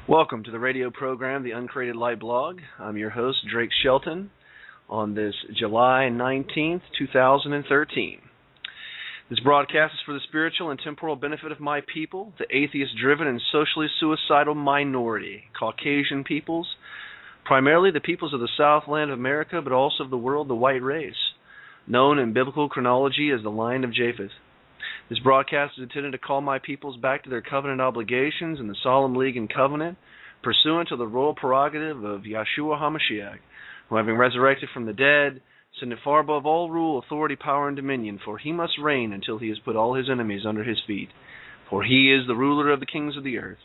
Welcome to the radio program, the Uncreated Light Blog. I'm your host, Drake Shelton, on this July 19th, 2013. This broadcast is for the spiritual and temporal benefit of my people, the atheist-driven and socially suicidal minority, Caucasian peoples, primarily the peoples of the Southland of America, but also of the world, the white race, known in biblical chronology as the line of Japheth. This broadcast is intended to call my peoples back to their covenant obligations in the solemn league and covenant, pursuant to the royal prerogative of Yeshua HaMashiach, who, having resurrected from the dead, ascended far above all rule, authority, power, and dominion, for he must reign until he has put all his enemies under his feet, for he is the ruler of the kings of the earth.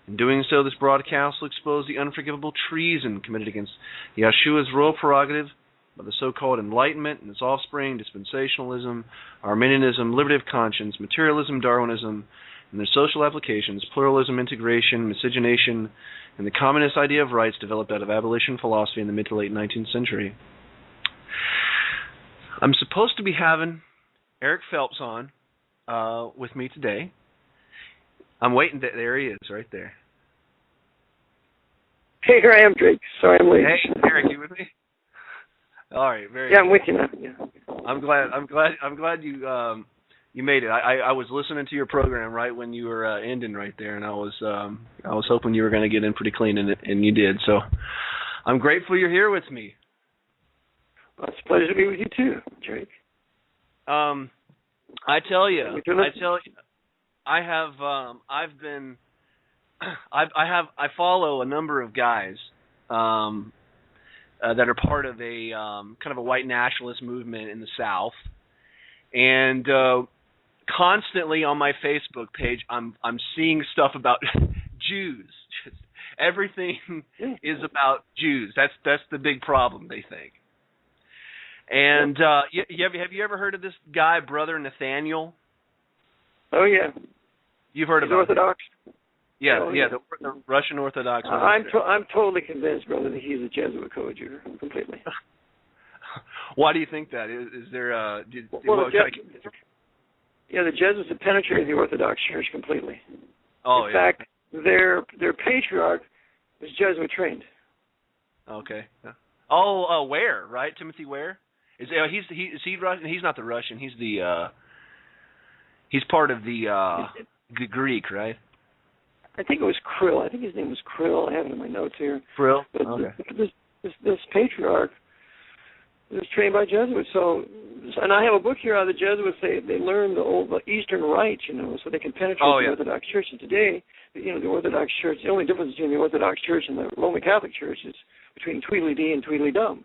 In doing so, this broadcast will expose the unforgivable treason committed against Yeshua's royal prerogative by the so-called Enlightenment and its offspring, dispensationalism, Arminianism, liberty of conscience, materialism, Darwinism, and their social applications, pluralism, integration, miscegenation, and the communist idea of rights developed out of abolition philosophy in the mid to late 19th century. I'm supposed to be having Eric Phelps on with me today. I'm waiting. There he is, right there. Hey, here I am, Drake. Sorry I'm late. Hey, Eric, you with me? All right, very good. I'm with you now. Yeah. I'm glad you made it. I was listening to your program right when you were ending right there, and I was hoping you were going to get in pretty clean, and you did. So I'm grateful you're here with me. Well, it's a pleasure to be with you too, Drake. I follow a number of guys that are part of a kind of a white nationalist movement in the South, and constantly on my Facebook page, I'm seeing stuff about Jews. Just everything is about Jews. That's the big problem, they think. And have you ever heard of this guy, Brother Nathaniel? Oh yeah, you've heard of him. Orthodox. Yeah, the Russian Orthodox. I'm totally convinced, brother, that he's a Jesuit coadjutor, completely. Why do you think that? Is there the Jesuits have penetrated the Orthodox Church completely. Oh, In fact, their patriarch was Jesuit trained. Okay. Oh, Ware, right? Timothy Ware. Is he Russian? He's not the Russian. He's part of the Greek, right? I think it was Krill. I think his name was Krill. I have it in my notes here. Krill? But okay. This patriarch was trained by Jesuits. So, and I have a book here on the Jesuits. They learned the Eastern Rite, so they can penetrate the Orthodox Church. And today, the Orthodox Church, the only difference between the Orthodox Church and the Roman Catholic Church is between Tweedledee and Tweedledum.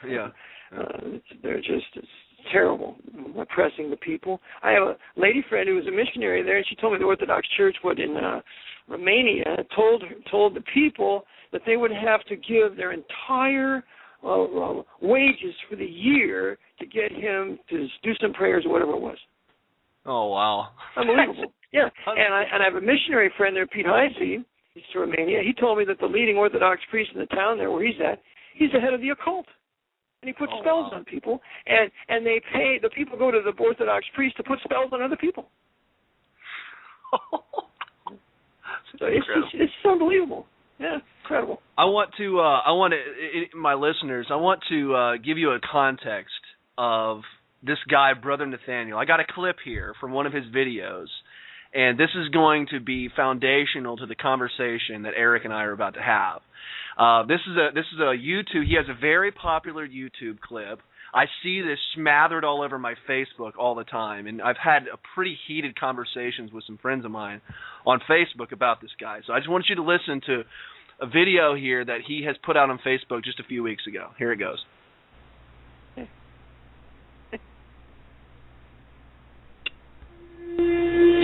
Yeah. It's terrible, oppressing the people. I have a lady friend who was a missionary there, and she told me the Orthodox Church in Romania told the people that they would have to give their entire wages for the year to get him to do some prayers or whatever it was. Oh, wow. Unbelievable. Yeah, and I have a missionary friend there, Pete Heisey. He's from Romania. He told me that the leading Orthodox priest in the town there where he's at, he's the head of the occult. And he puts spells on people, and they pay, the people go to the Orthodox priest to put spells on other people. So it's unbelievable. Yeah, incredible. I want to give you a context of this guy, Brother Nathaniel. I got a clip here from one of his videos, and this is going to be foundational to the conversation that Eric and I are about to have. This is a YouTube. He has a very popular YouTube clip. I see this smothered all over my Facebook all the time, and I've had a pretty heated conversations with some friends of mine on Facebook about this guy. So I just want you to listen to a video here that he has put out on Facebook just a few weeks ago. Here it goes.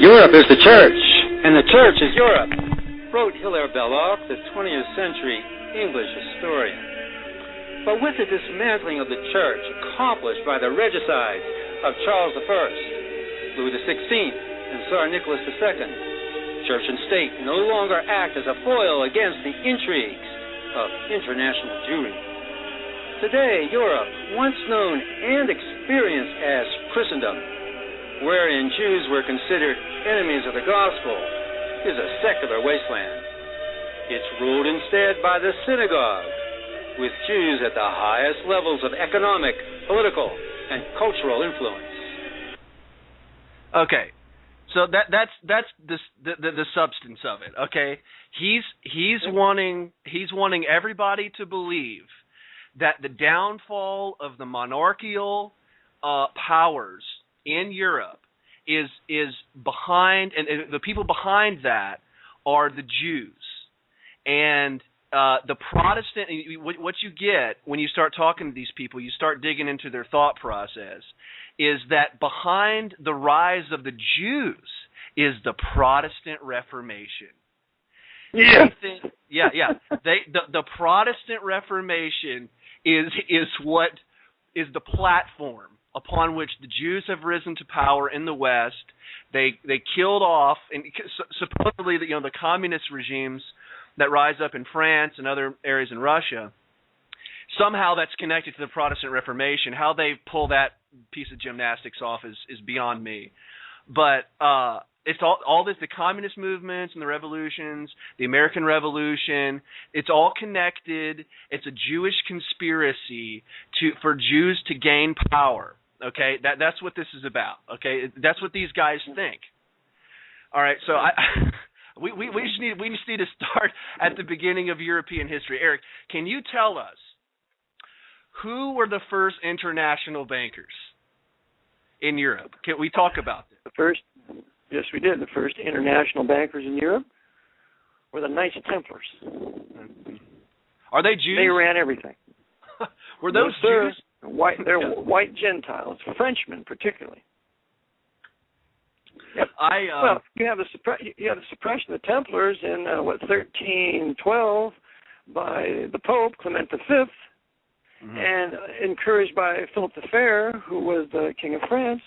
Europe is the church, and the church is Europe, wrote Hilaire Belloc, the 20th century English historian. But with the dismantling of the church accomplished by the regicides of Charles I, Louis XVI, and Tsar Nicholas II, church and state no longer act as a foil against the intrigues of international Jewry. Today, Europe, once known and experienced as Christendom, wherein Jews were considered enemies of the gospel, is a secular wasteland. It's ruled instead by the synagogue, with Jews at the highest levels of economic, political, and cultural influence. Okay, so that's the substance of it. Okay, he's wanting everybody to believe that the downfall of the monarchical powers in Europe is behind, and the people behind that are the Jews. And the Protestant, what you get when you start talking to these people, you start digging into their thought process, is that behind the rise of the Jews is the Protestant Reformation. Yeah. The Protestant Reformation is what is the platform upon which the Jews have risen to power in the West. They killed off, and supposedly the communist regimes that rise up in France and other areas in Russia, somehow that's connected to the Protestant Reformation. How they pull that piece of gymnastics off is beyond me. But it's all this, the communist movements and the revolutions, the American Revolution, it's all connected. It's a Jewish conspiracy for Jews to gain power. Okay, that's what this is about. Okay, that's what these guys think. All right, so we just need to start at the beginning of European history. Eric, can you tell us who were the first international bankers in Europe? Can we talk about this? Yes, we did. The first international bankers in Europe were the Knights Templars. Are they Jews? They ran everything. Were those Jews? They're white Gentiles, Frenchmen particularly. Yep. Well, you have the suppression of the Templars in 1312 by the Pope Clement V, and encouraged by Philip the Fair, who was the King of France,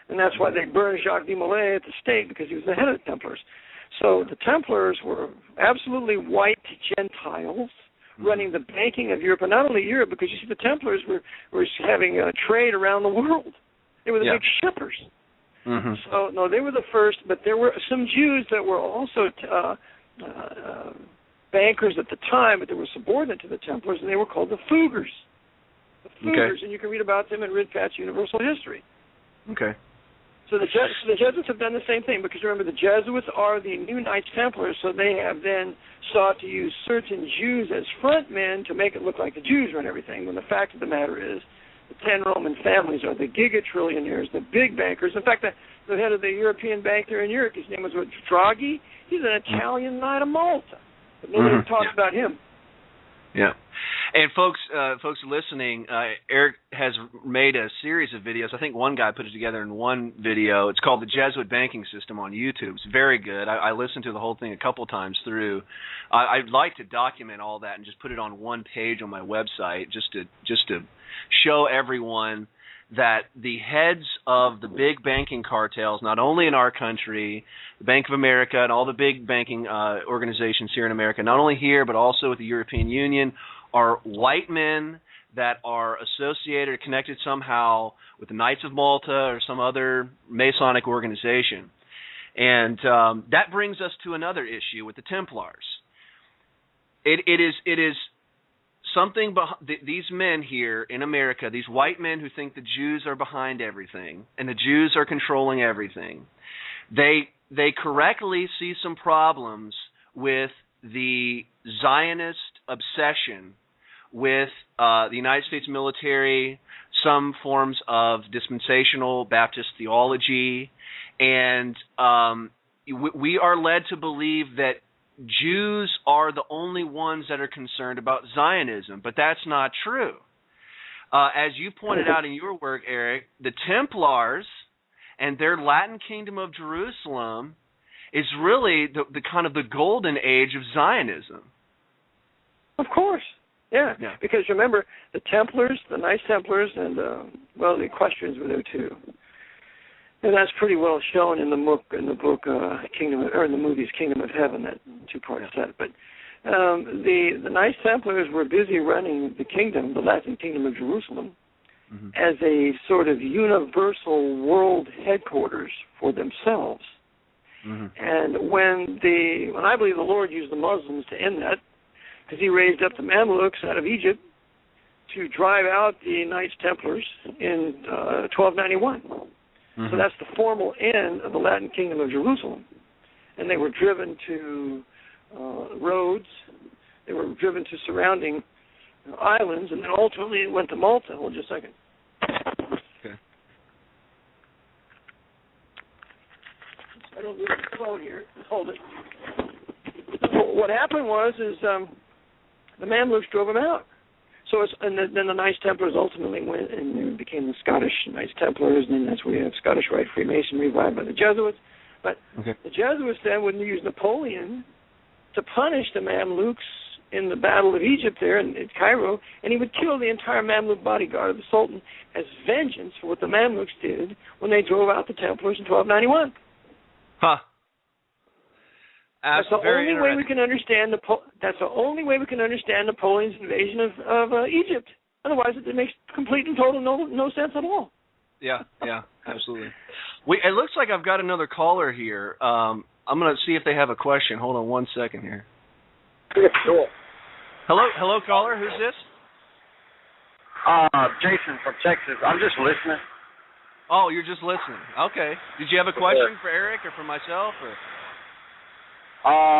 and that's why they burned Jacques de Molay at the stake, because he was the head of the Templars. So the Templars were absolutely white Gentiles running the banking of Europe, and not only Europe, because you see the Templars were having a trade around the world. They were the big shippers. So, no, they were the first, but there were some Jews that were also bankers at the time, but they were subordinate to the Templars, and they were called the Fuggers. The Fuggers, and you can read about them in Ridfat's Universal History. Okay. So the Jesuits have done the same thing, because remember, the Jesuits are the new Knights Templars, so they have then sought to use certain Jews as front men to make it look like the Jews run everything, when the fact of the matter is the 10 Roman families are the giga-trillionaires, the big bankers. In fact, the head of the European bank there in Europe, his name was Draghi. He's an Italian Knight of Malta, but nobody talks about him. Yeah. And folks listening, Eric has made a series of videos. I think one guy put it together in one video. It's called The Jesuit Banking System on YouTube. It's very good. I listened to the whole thing a couple times through. I'd like to document all that and just put it on one page on my website just to show everyone that the heads of the big banking cartels, not only in our country, the Bank of America and all the big banking organizations here in America, not only here but also with the European Union, are white men that are associated or connected somehow with the Knights of Malta or some other Masonic organization. And that brings us to another issue with the Templars. It is something these men here in America, these white men who think the Jews are behind everything and the Jews are controlling everything, they correctly see some problems with the Zionist obsession with the United States military, some forms of dispensational Baptist theology, and we are led to believe that Jews are the only ones that are concerned about Zionism, but that's not true. As you pointed out in your work, Eric, the Templars and their Latin Kingdom of Jerusalem is really the kind of the golden age of Zionism. Of course, yeah. Because remember, the Templars, the Knights Templars, and the Equestrians were there too. And that's pretty well shown in the book Kingdom, or in the movies Kingdom of Heaven, that two-part set. But the Knights Templars were busy running the kingdom, the Latin Kingdom of Jerusalem, as a sort of universal world headquarters for themselves. And when I believe the Lord used the Muslims to end that, because he raised up the Mamluks out of Egypt to drive out the Knights Templars in 1291. So that's the formal end of the Latin Kingdom of Jerusalem. And they were driven to Rhodes. They were driven to surrounding islands, and then ultimately it went to Malta. Hold just a second. Okay. I don't need the phone here. Hold it. What happened was the Mamluks drove them out. So then the Knights Templars ultimately went and became the Scottish Knights Templars, and then that's where you have Scottish Rite Freemasonry revived by the Jesuits. But the Jesuits then would use Napoleon to punish the Mamluks in the Battle of Egypt there in Cairo, and he would kill the entire Mamluk bodyguard of the Sultan as vengeance for what the Mamluks did when they drove out the Templars in 1291. Huh. That's the only way we can understand. That's the only way we can understand Napoleon's invasion of Egypt. Otherwise, it makes complete and total no sense at all. Yeah, absolutely. It looks like I've got another caller here. I'm going to see if they have a question. Hold on one second here. Sure. Hello, caller. Who's this? Jason from Texas. I'm just listening. Oh, you're just listening. Okay. Did you have a question for Eric or for myself? Or?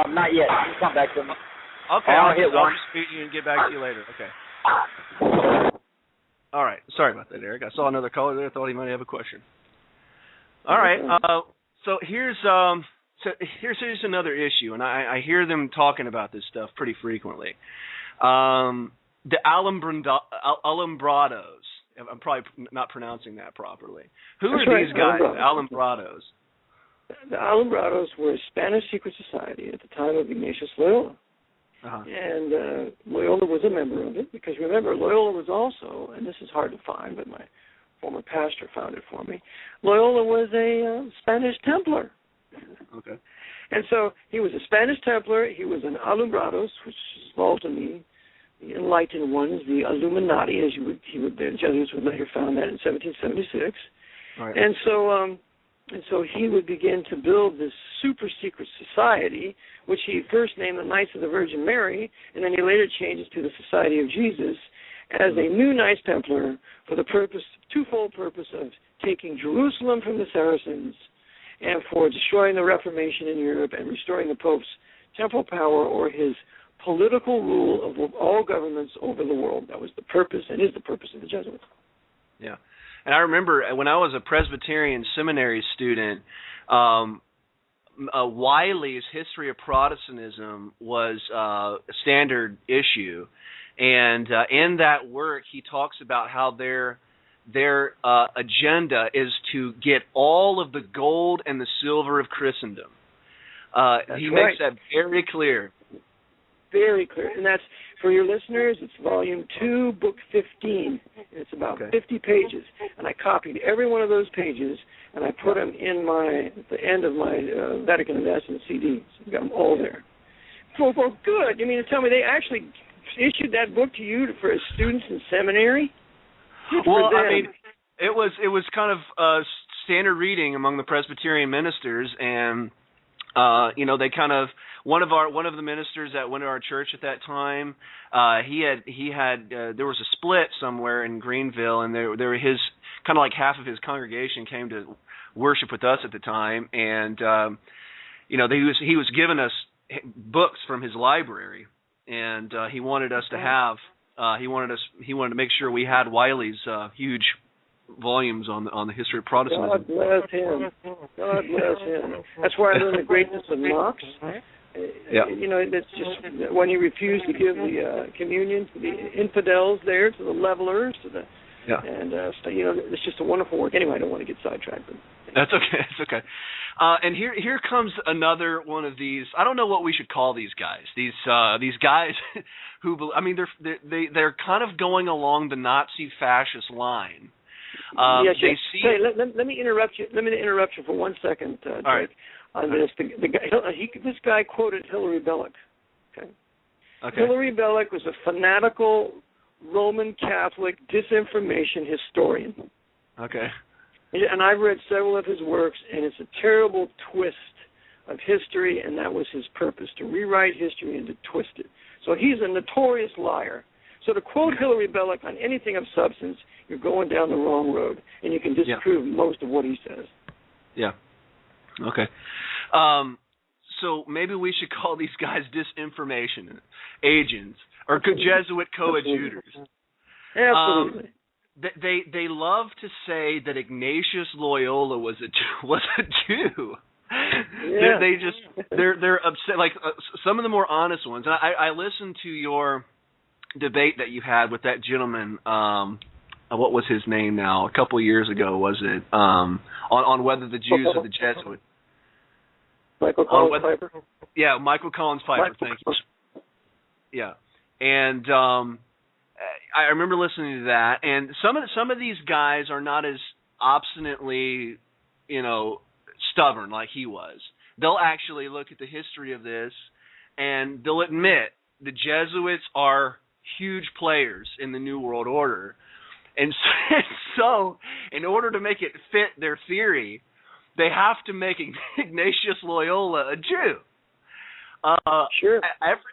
Not yet. You come back to me. Okay, I'll hit one. I'll just beat you and get back to you later. Okay. All right. Sorry about that, Eric. I saw another caller there. I thought he might have a question. All right. So here's another issue, and I hear them talking about this stuff pretty frequently. The Alumbrados. I'm probably not pronouncing that properly. Who are these guys, the Alumbrados? The Alumbrados were a Spanish secret society at the time of Ignatius Loyola. And Loyola was a member of it, because remember, Loyola was also, and this is hard to find, but my former pastor found it for me, Loyola was a Spanish Templar. Okay. And so he was a Spanish Templar, he was an Alumbrados, which involved in the enlightened ones, the Illuminati, as the Jesuits would later found that in 1776. Right. And so he would begin to build this super secret society, which he first named the Knights of the Virgin Mary, and then he later changes to the Society of Jesus as a new Knights Templar for the twofold purpose of taking Jerusalem from the Saracens and for destroying the Reformation in Europe and restoring the Pope's temporal power, or his political rule of all governments over the world. That was the purpose and is the purpose of the Jesuits. Yeah. And I remember when I was a Presbyterian seminary student, Wiley's History of Protestantism was a standard issue. And in that work, he talks about how their agenda is to get all of the gold and the silver of Christendom. He makes that very clear. Very clear. And that's, for your listeners, it's volume 2, book 15. It's about 50 pages. And I copied every one of those pages, and I put them at the end of my Vatican Investment CDs. I've got them all there. Well, good. You mean to tell me they actually issued that book to you for students in seminary? Well, I mean, it was kind of standard reading among the Presbyterian ministers, and they kind of, one of the ministers that went to our church at that time, he had there was a split somewhere in Greenville, and there were his kind of like half of his congregation came to worship with us at the time, and he was giving us books from his library, and he wanted us to have he wanted to make sure we had Wiley's huge volumes on the history of Protestantism. God bless him. God bless him. That's why I learned the greatness of Knox. Yeah. That's just when he refused to give the communion to the infidels there, to the levelers, to the and it's just a wonderful work. Anyway, I don't want to get sidetracked. But that's okay. That's okay. And here comes another one of these. I don't know what we should call these guys. These guys who, they're kind of going along the Nazi fascist line. Let me interrupt you. Let me interrupt you for 1 second, Drake. All right. On this, this guy quoted Hilary Belloc. Okay. Hilary Belloc was a fanatical Roman Catholic disinformation historian. Okay. And I've read several of his works, and it's a terrible twist of history, and that was his purpose, to rewrite history and to twist it. So he's a notorious liar. So to quote Hilary Belloc on anything of substance, you're going down the wrong road, and you can disprove most of what he says. Yeah. Okay. So maybe we should call these guys disinformation agents or Jesuit coadjutors. Absolutely. They love to say that Ignatius Loyola was a Jew. Yeah. They're upset. Like some of the more honest ones. And I listened to your debate that you had with that gentleman. What was his name now? A couple of years ago, was it? On whether the Jews are the Jesuits. Michael Collins Piper. Yeah, Michael Collins Piper. Thank you. Yeah, and I remember listening to that, and some of these guys are not as obstinately, stubborn like he was. They'll actually look at the history of this, and they'll admit the Jesuits are huge players in the New World Order. And so, in order to make it fit their theory, they have to make Ignatius Loyola a Jew. Sure.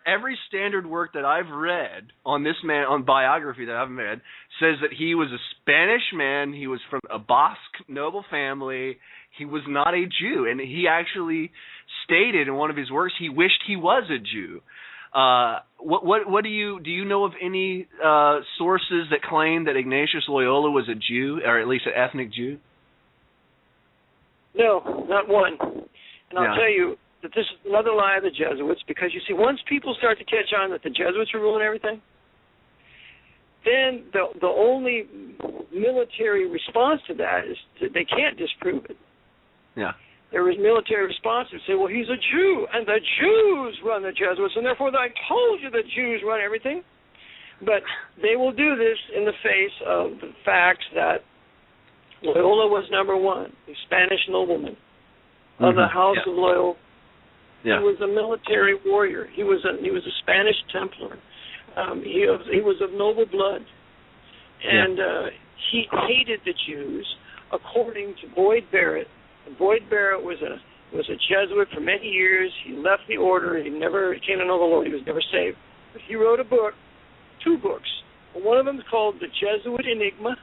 Every standard work that I've read on this man, on biography that I've read, says that he was a Spanish man. He was from a Basque noble family. He was not a Jew, and he actually stated in one of his works he wished he was a Jew. What do you know of any sources that claim that Ignatius Loyola was a Jew, or at least an ethnic Jew? No, not one. And I'll tell you that this is another lie of the Jesuits, because you see, once people start to catch on that the Jesuits are ruling everything, then the only military response to that is they can't disprove it. Yeah. There is military response to say, well, he's a Jew, and the Jews run the Jesuits, and therefore I told you the Jews run everything. But they will do this in the face of the facts that Loyola was number one, a Spanish nobleman of the House of Loyola. Yeah. He was a military warrior. He was a Spanish Templar. He was of noble blood, and he hated the Jews, according to Boyd Barrett. Boyd Barrett was a Jesuit for many years. He left the order. He came to know the Lord. He was never saved. But he wrote two books. One of them is called The Jesuit Enigma.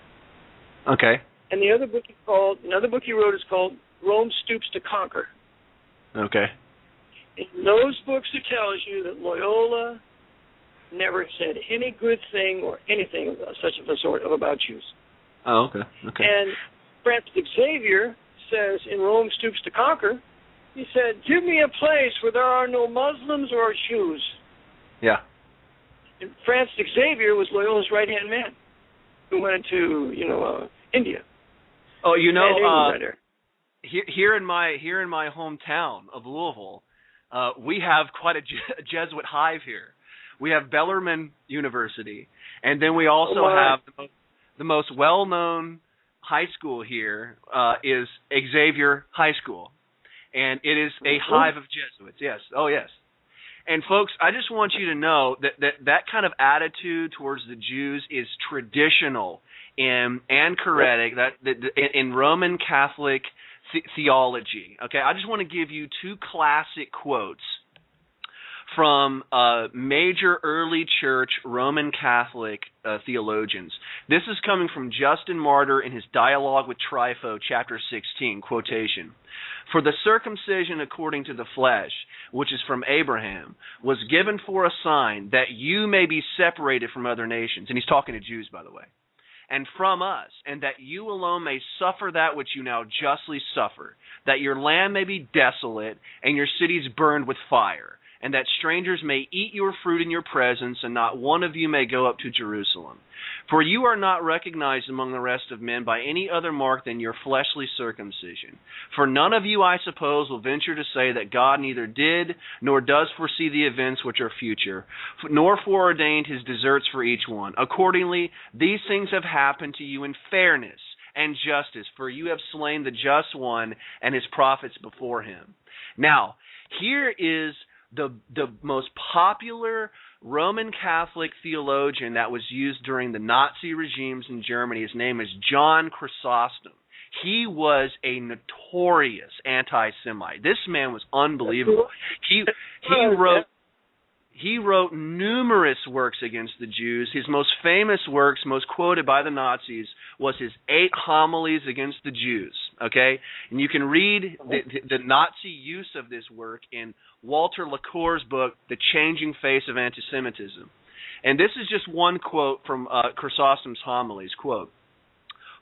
Okay. And another book he wrote is called Rome Stoops to Conquer. Okay. In those books, it tells you that Loyola never said any good thing or anything of such of the sort about Jews. Oh, okay. Okay. And Francis Xavier says in Rome Stoops to Conquer, he said, give me a place where there are no Muslims or Jews. Yeah. And Francis Xavier was Loyola's right-hand man who went into, India. Oh, here in my hometown of Louisville, we have quite a Jesuit hive here. We have Bellarmine University, and then we also have the most well-known high school here is Xavier High School, and it is a hive of Jesuits. Yes, oh yes. And folks, I just want you to know that kind of attitude towards the Jews is traditional and anchoretic in Roman Catholic theology. Okay, I just want to give you two classic quotes from major early church Roman Catholic theologians. This is coming from Justin Martyr in his Dialogue with Trypho, chapter 16, quotation. For the circumcision according to the flesh, which is from Abraham, was given for a sign that you may be separated from other nations. And he's talking to Jews, by the way. And from us, and that you alone may suffer that which you now justly suffer, that your land may be desolate, and your cities burned with fire, and that strangers may eat your fruit in your presence, and not one of you may go up to Jerusalem. For you are not recognized among the rest of men by any other mark than your fleshly circumcision. For none of you, I suppose, will venture to say that God neither did nor does foresee the events which are future, nor foreordained his deserts for each one. Accordingly, these things have happened to you in fairness and justice, for you have slain the just one and his prophets before him. Now, here is the most popular Roman Catholic theologian that was used during the Nazi regimes in Germany. His name is John Chrysostom. He was a notorious anti-Semite. This man was unbelievable. He wrote numerous works against the Jews. His most famous works, most quoted by the Nazis, was his 8 homilies against the Jews. Okay, and you can read the Nazi use of this work in Walter LaCour's book, The Changing Face of Anti-Semitism. And this is just one quote from Chrysostom's homilies. Quote,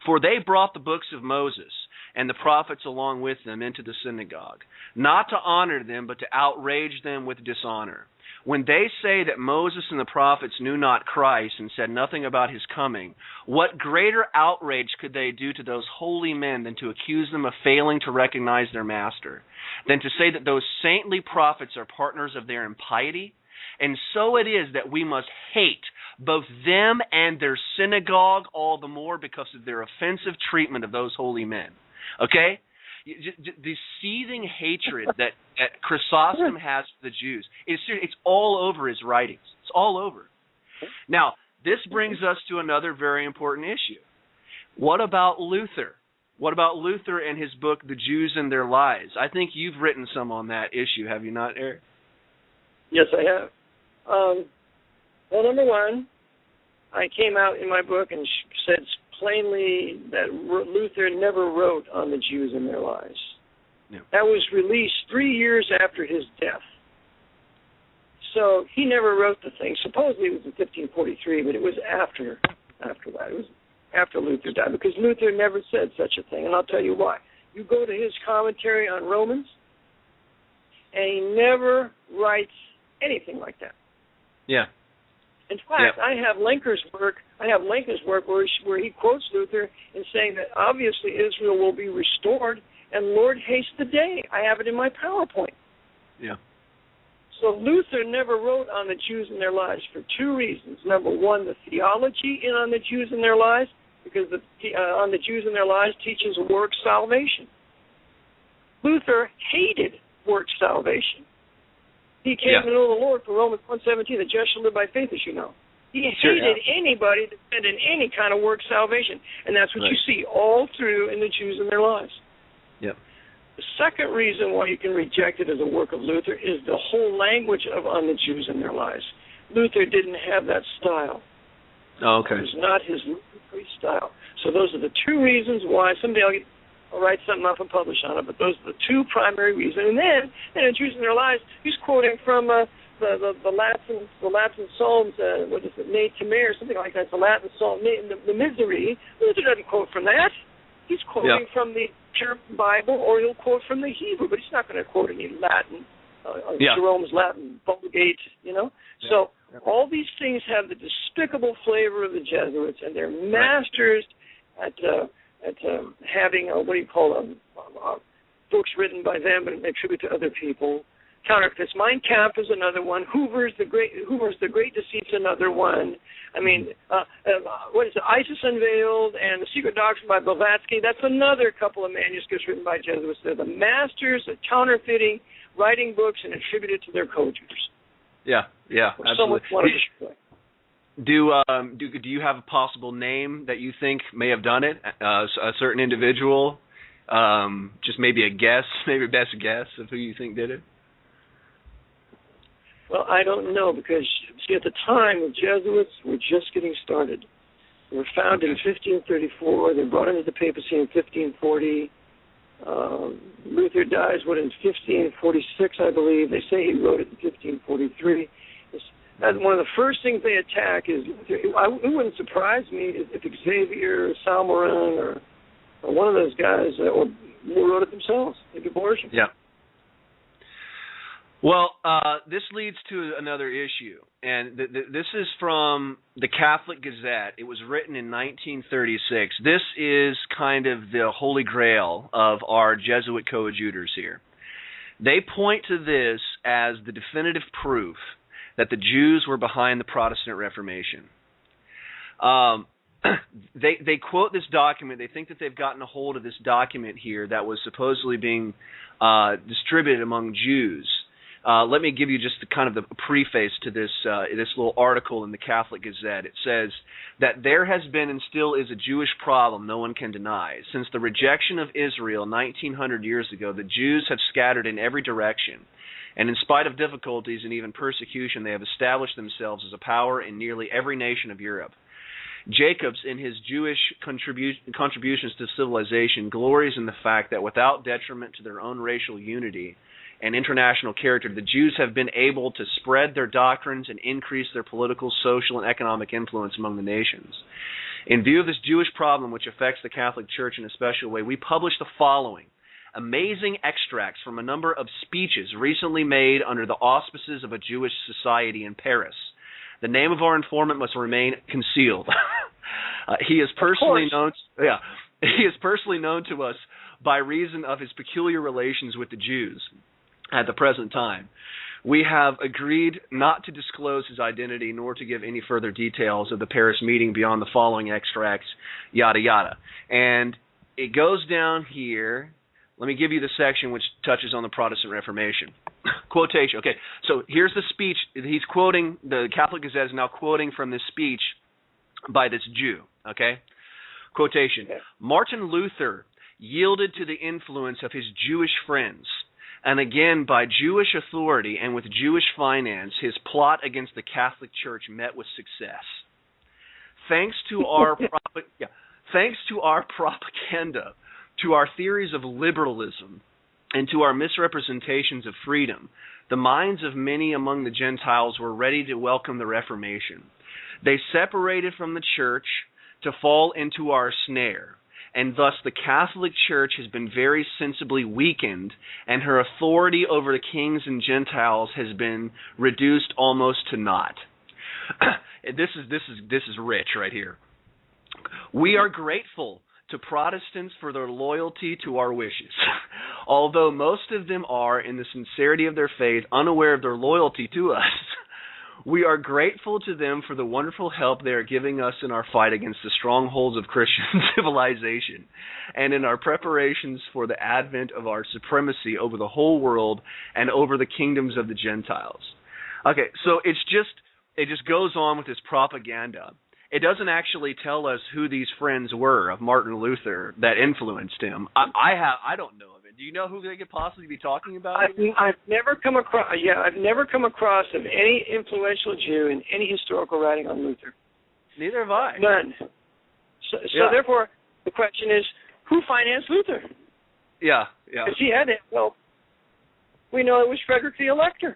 "For they brought the books of Moses and the prophets along with them into the synagogue, not to honor them, but to outrage them with dishonor. When they say that Moses and the prophets knew not Christ and said nothing about his coming, what greater outrage could they do to those holy men than to accuse them of failing to recognize their master, than to say that those saintly prophets are partners of their impiety? And so it is that we must hate both them and their synagogue all the more because of their offensive treatment of those holy men." Okay? The seething hatred that Chrysostom has for the Jews, it's all over his writings. It's all over. Now, this brings us to another very important issue. What about Luther? What about Luther and his book, The Jews and Their Lies? I think you've written some on that issue, have you not, Eric? Yes, I have. Well, number one, I came out in my book and said plainly that Luther never wrote on the Jews and their lies. Yeah. That was released 3 years after his death. So he never wrote the thing. Supposedly it was in 1543, but it was after that. It was after Luther died, because Luther never said such a thing, and I'll tell you why. You go to his commentary on Romans, and he never writes anything like that. Yeah. In fact, I have Lenker's work where he quotes Luther in saying that obviously Israel will be restored, and Lord haste the day. I have it in my PowerPoint. Yeah. So Luther never wrote on the Jews and their lies for 2 reasons. Number one, the theology in On the Jews and Their Lies, because On the Jews and Their Lies teaches work salvation. Luther hated work salvation. He came to know the Lord for Romans 1:17, the just shall live by faith, as you know. He hated anybody that said in any kind of work salvation. And that's what you see all through in the Jews and Their Lies. Yep. The second reason why you can reject it as a work of Luther is the whole language of On the Jews and Their Lies. Luther didn't have that style. Oh, okay. It was not his Luther's style. So those are the 2 reasons why. Someday I'll write something up and publish on it, but those are the 2 primary reasons. And then in Jews and Their Lies, he's quoting from the Latin Psalms, what is it, Ne Temer, something like that. It's the Latin Psalm, the Misery. Luther doesn't quote from that. He's quoting from the pure Bible, or he'll quote from the Hebrew, but he's not going to quote any Latin, Jerome's Latin Vulgate, you know. Yeah. So all these things have the despicable flavor of the Jesuits, and they're masters at having books written by them and attributed to other people. Counterfeits. Mein Kampf is another one. Hoover's the Great Deceit's another one. I mean, what is it? Isis Unveiled and The Secret Doctrine by Blavatsky. That's another couple of manuscripts written by Jesuits. They're the masters of counterfeiting, writing books and attributed to their co-authors. Yeah, absolutely. Do you have a possible name that you think may have done it? A certain individual? Just maybe a guess, maybe best guess of who you think did it? Well, I don't know, because, see, at the time, the Jesuits were just getting started. They were founded in 1534. They brought into the papacy in 1540. Luther dies, in 1546, I believe. They say he wrote it in 1543. One of the first things they attack is Luther. It wouldn't surprise me if Xavier or Salmeron or one of those guys wrote it themselves, maybe Borgia. Yeah. Well, this leads to another issue, and this is from the Catholic Gazette. It was written in 1936. This is kind of the holy grail of our Jesuit coadjutors here. They point to this as the definitive proof that the Jews were behind the Protestant Reformation. They quote this document. They think that they've gotten a hold of this document here that was supposedly being distributed among Jews. let me give you just kind of the preface to this little article in the Catholic Gazette. It says that there has been and still is a Jewish problem no one can deny. Since the rejection of Israel 1,900 years ago, the Jews have scattered in every direction. And in spite of difficulties and even persecution, they have established themselves as a power in nearly every nation of Europe. Jacobs, in his Jewish contributions to civilization, glories in the fact that without detriment to their own racial unity and international character, the Jews have been able to spread their doctrines and increase their political, social, and economic influence among the nations. In view of this Jewish problem, which affects the Catholic Church in a special way, we publish the following amazing extracts from a number of speeches recently made under the auspices of a Jewish society in Paris. The name of our informant must remain concealed. He is personally known. He is personally known to us by reason of his peculiar relations with the Jews at the present time. We have agreed not to disclose his identity nor to give any further details of the Paris meeting beyond the following extracts, yada yada. And it goes down here. Let me give you the section which touches on the Protestant Reformation. Quotation. Okay, so here's the speech. He's quoting, the Catholic Gazette is now quoting from this speech by this Jew. Okay? Quotation. Martin Luther yielded to the influence of his Jewish friends, and again by Jewish authority and with Jewish finance, his plot against the Catholic Church met with success. Thanks to our propaganda, to our theories of liberalism, and to our misrepresentations of freedom, the minds of many among the Gentiles were ready to welcome the Reformation. They separated from the Church to fall into our snare, and thus the Catholic Church has been very sensibly weakened, and her authority over the kings and Gentiles has been reduced almost to naught. This is rich right here. We are grateful to Protestants for their loyalty to our wishes. Although most of them are, in the sincerity of their faith, unaware of their loyalty to us, we are grateful to them for the wonderful help they are giving us in our fight against the strongholds of Christian civilization and in our preparations for the advent of our supremacy over the whole world and over the kingdoms of the Gentiles. Okay, so it just goes on with this propaganda. It doesn't actually tell us who these friends were of Martin Luther that influenced him. I don't know of it. Do you know who they could possibly be talking about? I've never come across of any influential Jew in any historical writing on Luther. Neither have I. None. So therefore, the question is, who financed Luther? Yeah. Because he had it. Well, we know it was Frederick the Elector.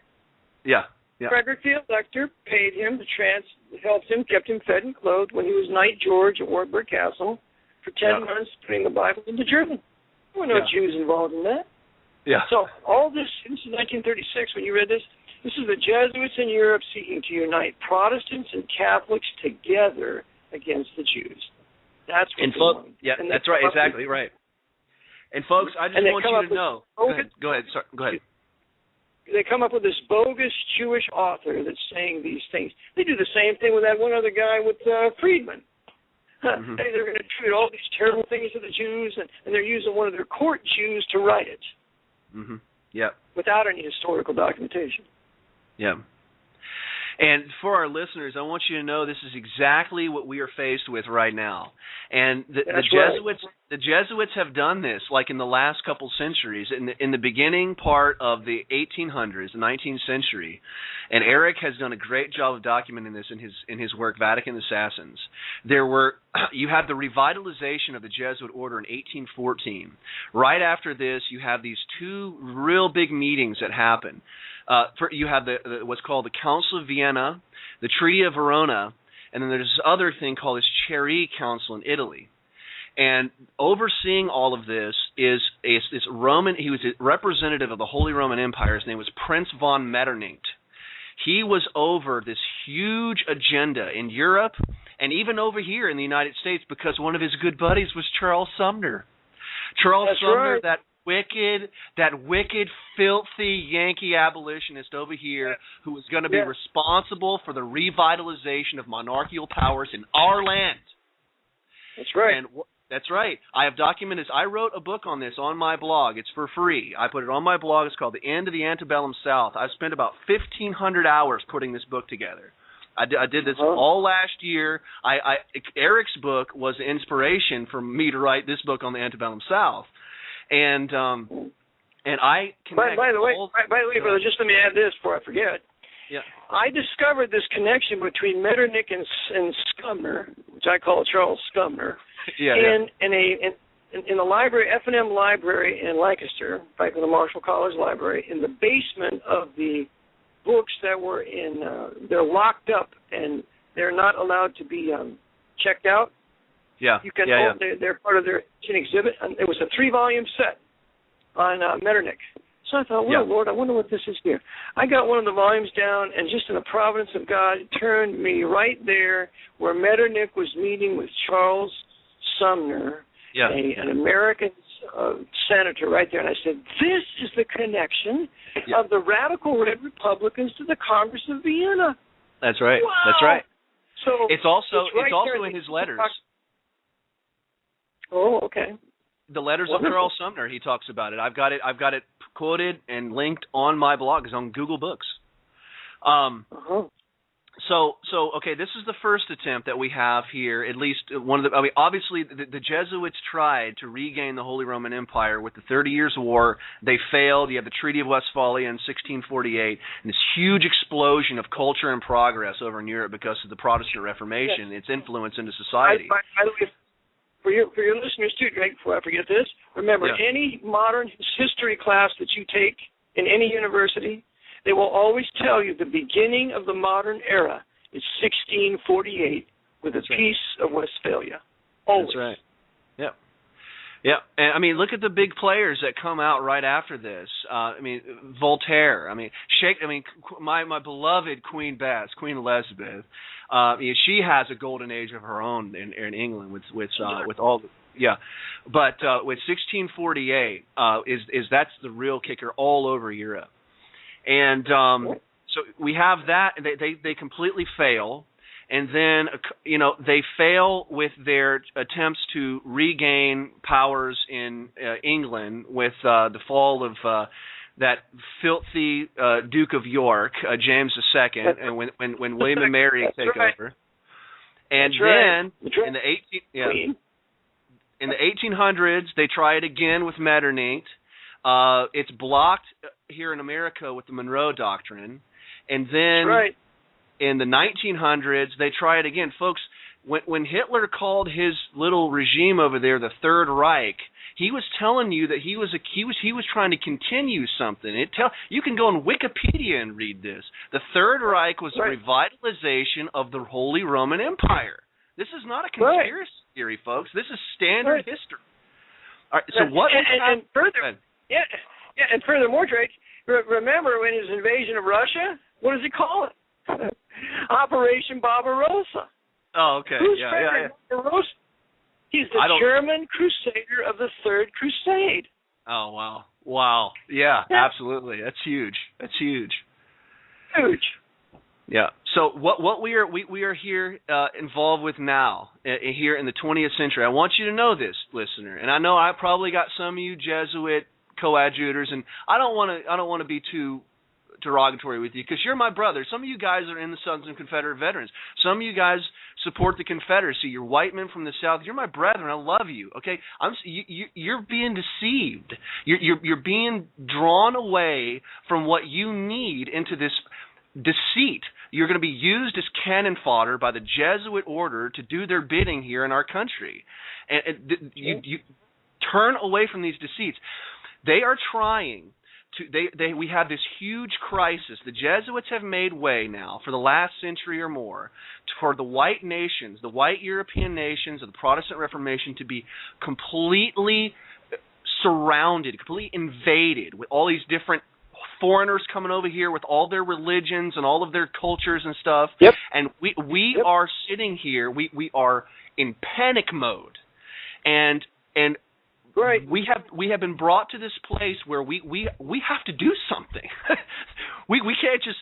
Yeah. Frederick the Elector paid him, helped him, kept him fed and clothed when he was Knight George at Wartburg Castle for 10 months, putting the Bible into German. There were no Jews involved in that. Yeah. So all this is 1936 when you read this. This is the Jesuits in Europe seeking to unite Protestants and Catholics together against the Jews. That's what they want. Yeah, that's right, exactly right. And folks, I just want you to know. Go ahead. Sorry, go ahead. They come up with this bogus Jewish author that's saying these things. They do the same thing with that one other guy with Friedman. Mm-hmm. They're going to attribute all these terrible things to the Jews, and they're using one of their court Jews to write it. Mm-hmm. Yeah. Without any historical documentation. Yeah. And for our listeners, I want you to know this is exactly what we are faced with right now. And the Jesuits have done this, like in the last couple centuries. In the beginning part of the 1800s, the 19th century, and Eric has done a great job of documenting this in his work, Vatican Assassins. You have the revitalization of the Jesuit order in 1814. Right after this, you have these two real big meetings that happen. You have what's called the Council of Vienna, the Treaty of Verona, and then there's this other thing called this Cherry Council in Italy. And overseeing all of this is this Roman. He was a representative of the Holy Roman Empire. His name was Prince von Metternich. He was over this huge agenda in Europe and even over here in the United States because one of his good buddies was Charles Sumner. Charles Sumner, right. That wicked, filthy Yankee abolitionist over here who was going to be responsible for the revitalization of monarchical powers in our land. That's right. That's right. I have documented. I wrote a book on this on my blog. It's for free. I put it on my blog. It's called The End of the Antebellum South. I spent about 1,500 hours putting this book together. I did this all last year. Eric's book was the inspiration for me to write this book on the Antebellum South, and I connect. By the way, brother, just let me add this before I forget. Yeah. I discovered this connection between Metternich and Scumner, which I call Charles Scumner, in the library, F&M library in Lancaster, Franklin and Marshall College Library, in the basement of the books that were in, they're locked up and they're not allowed to be checked out. Yeah. You can they're part of their exhibit. And it was a 3-volume set on Metternich. So I thought, well, Lord, I wonder what this is here. I got one of the volumes down, and just in the providence of God, it turned me right there where Metternich was meeting with Charles Sumner, an American senator right there. And I said, this is the connection of the radical Red Republicans to the Congress of Vienna. That's right. Wow. That's right. So it's also right in his letters. Oh, okay. The letters of Charles Sumner, he talks about it. I've got it quoted and linked on my blog. It's on Google Books. So okay, this is the first attempt that we have here. At least one of the. I mean, obviously, the Jesuits tried to regain the Holy Roman Empire with the 30 Years' War. They failed. You have the Treaty of Westphalia in 1648, and this huge explosion of culture and progress over in Europe because of the Protestant Reformation, its influence into society. By the way, for your listeners too, Drake, before I forget this, remember, any modern history class that you take in any university, they will always tell you the beginning of the modern era is 1648 with the Peace of Westphalia. Always. That's right. Yep. Yeah, and I mean, look at the big players that come out right after this. I mean, Voltaire. I mean, my beloved Queen Bess, Queen Elizabeth. She has a golden age of her own in England with all. But with 1648 that's the real kicker all over Europe, and so we have that. They completely fail. And then, they fail with their attempts to regain powers in England with the fall of that filthy Duke of York, James II, and when William and Mary take over. And then in the 1800s, they try it again with Metternich. It's blocked here in America with the Monroe Doctrine, and then. In the 1900s, they try it again. Folks, when Hitler called his little regime over there the Third Reich, he was telling you that he was trying to continue something. You can go on Wikipedia and read this. The Third Reich was a revitalization of the Holy Roman Empire. This is not a conspiracy theory, folks. This is standard history. All right, so what? And furthermore, Drake, remember when his invasion of Russia? What does he call it? Operation Barbarossa. Oh, okay. Who's Frederick Barbarossa? He's the German crusader of the Third Crusade. Oh, wow. Wow. Yeah, absolutely. That's huge. Huge. Yeah. So what we are here involved with now, here in the 20th century, I want you to know this, listener, and I know I probably got some of you Jesuit coadjutors, and I don't want to be too derogatory with you because you're my brother. Some of you guys are in the Sons of Confederate Veterans. Some of you guys support the Confederacy. You're white men from the South. You're my brethren. I love you. Okay, you're being deceived. You're being drawn away from what you need into this deceit. You're going to be used as cannon fodder by the Jesuit order to do their bidding here in our country, and you turn away from these deceits. They are trying. We have this huge crisis. The Jesuits have made way now for the last century or more for the white nations, the white European nations of the Protestant Reformation to be completely surrounded, completely invaded with all these different foreigners coming over here with all their religions and all of their cultures and stuff. Yep. And we are sitting here, we are in panic mode. And right. We have been brought to this place where we have to do something. we can't just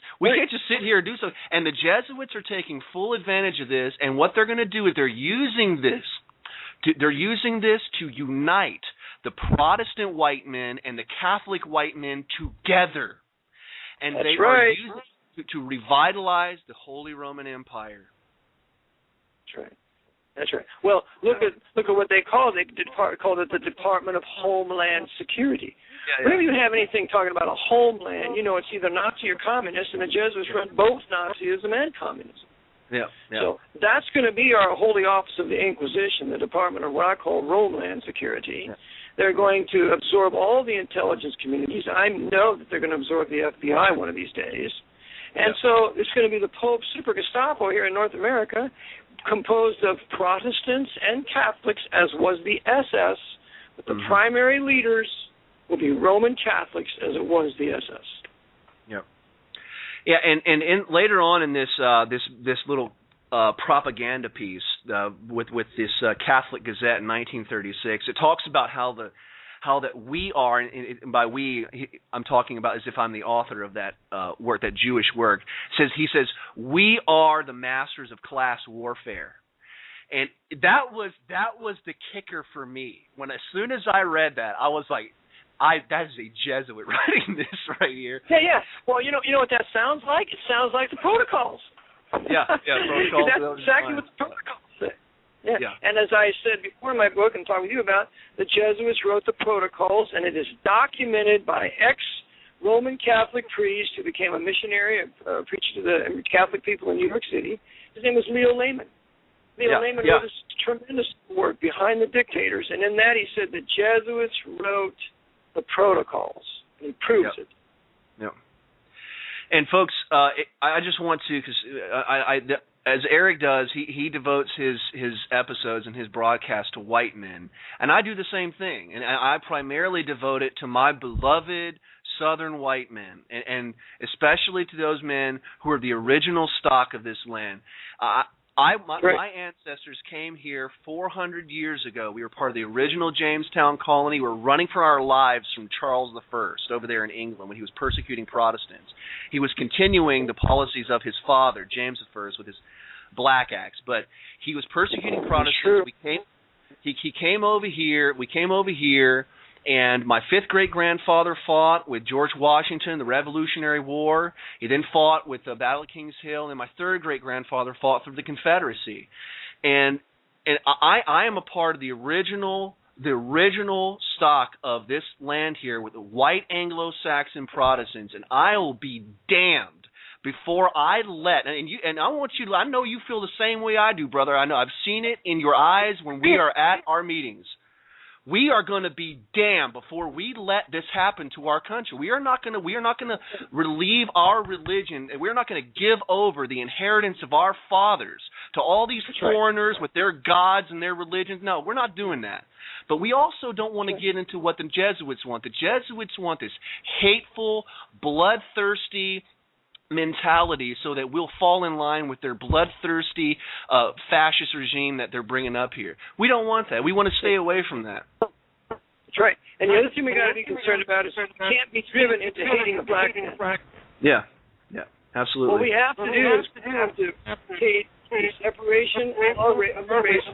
sit here and do something. And the Jesuits are taking full advantage of this. And what they're going to do is they're using this they're using this to unite the Protestant white men and the Catholic white men together. And they are using it to revitalize the Holy Roman Empire. That's right. That's right. Well, look at what they called it. They called it the Department of Homeland Security. Whenever you have anything talking about a homeland, it's either Nazi or communist, and the Jesuits run both Nazism and communism. Yeah. So that's going to be our Holy Office of the Inquisition, the Department of what I call Homeland Security. Yeah. They're going to absorb all the intelligence communities. I know that they're going to absorb the FBI one of these days. And so it's going to be the Pope Super Gestapo here in North America, composed of Protestants and Catholics, as was the SS, but the primary leaders will be Roman Catholics, as it was the SS. Yeah, and later on in this little propaganda piece with this Catholic Gazette in 1936, it talks about how that we are, and by we I'm talking about as if I'm the author of that work, that Jewish work. He says we are the masters of class warfare, and that was the kicker for me. As soon as I read that, I was like, that is a Jesuit writing this right here. Yeah. Well, you know what that sounds like? It sounds like the Protocols. Yeah, Protocols. That's exactly what the Protocols say. Yeah. And as I said before in my book and talked with you about, the Jesuits wrote the Protocols, and it is documented by ex-Roman Catholic priest who became a missionary, preached to the Catholic people in New York City. His name was Leo Lehman. Leo Lehman wrote this tremendous work, Behind the Dictators, and in that he said the Jesuits wrote the Protocols, and he proves it. Yeah. And folks, I just want to, because as Eric does, he devotes his episodes and his broadcast to white men, and I do the same thing. And I primarily devote it to my beloved Southern white men, and especially to those men who are the original stock of this land. My ancestors came here 400 years ago. We were part of the original Jamestown colony. We were running for our lives from Charles I over there in England when he was persecuting Protestants. He was continuing the policies of his father, James I, with his Black Acts, but he was persecuting Protestants. He came over here. We came over here, and my fifth great-grandfather fought with George Washington in the Revolutionary War. He then fought with the Battle of Kings Hill, and my third great-grandfather fought for the Confederacy. And I am a part of the original stock of this land here with the white Anglo-Saxon Protestants, and I will be damned before I let, and I want you to, I know you feel the same way I do, brother. I know, I've seen it in your eyes when we are at our meetings. We are going to be damned before we let this happen to our country. We are not going to relieve our religion, and we're not going to give over the inheritance of our fathers to all these foreigners with their gods and their religions. No, we're not doing that. But we also don't want to get into what the Jesuits want. The Jesuits want this hateful, bloodthirsty mentality so that we'll fall in line with their bloodthirsty fascist regime that they're bringing up here. We don't want that. We want to stay away from that. That's right. And the other thing we got to be concerned about is we can't be driven into hating the black man. Yeah, absolutely. What we have to do is we have to hate the separation of the race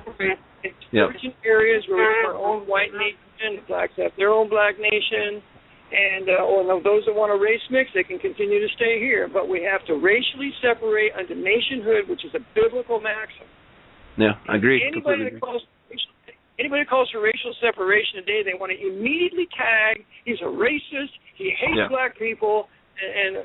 in certain areas where we have our own white nation, the blacks have their own black nation. And those that want to race mix, they can continue to stay here. But we have to racially separate under nationhood, which is a biblical maxim. Yeah, I agree. Anybody that calls for racial separation today, they want to immediately tag, he's a racist, he hates black people, and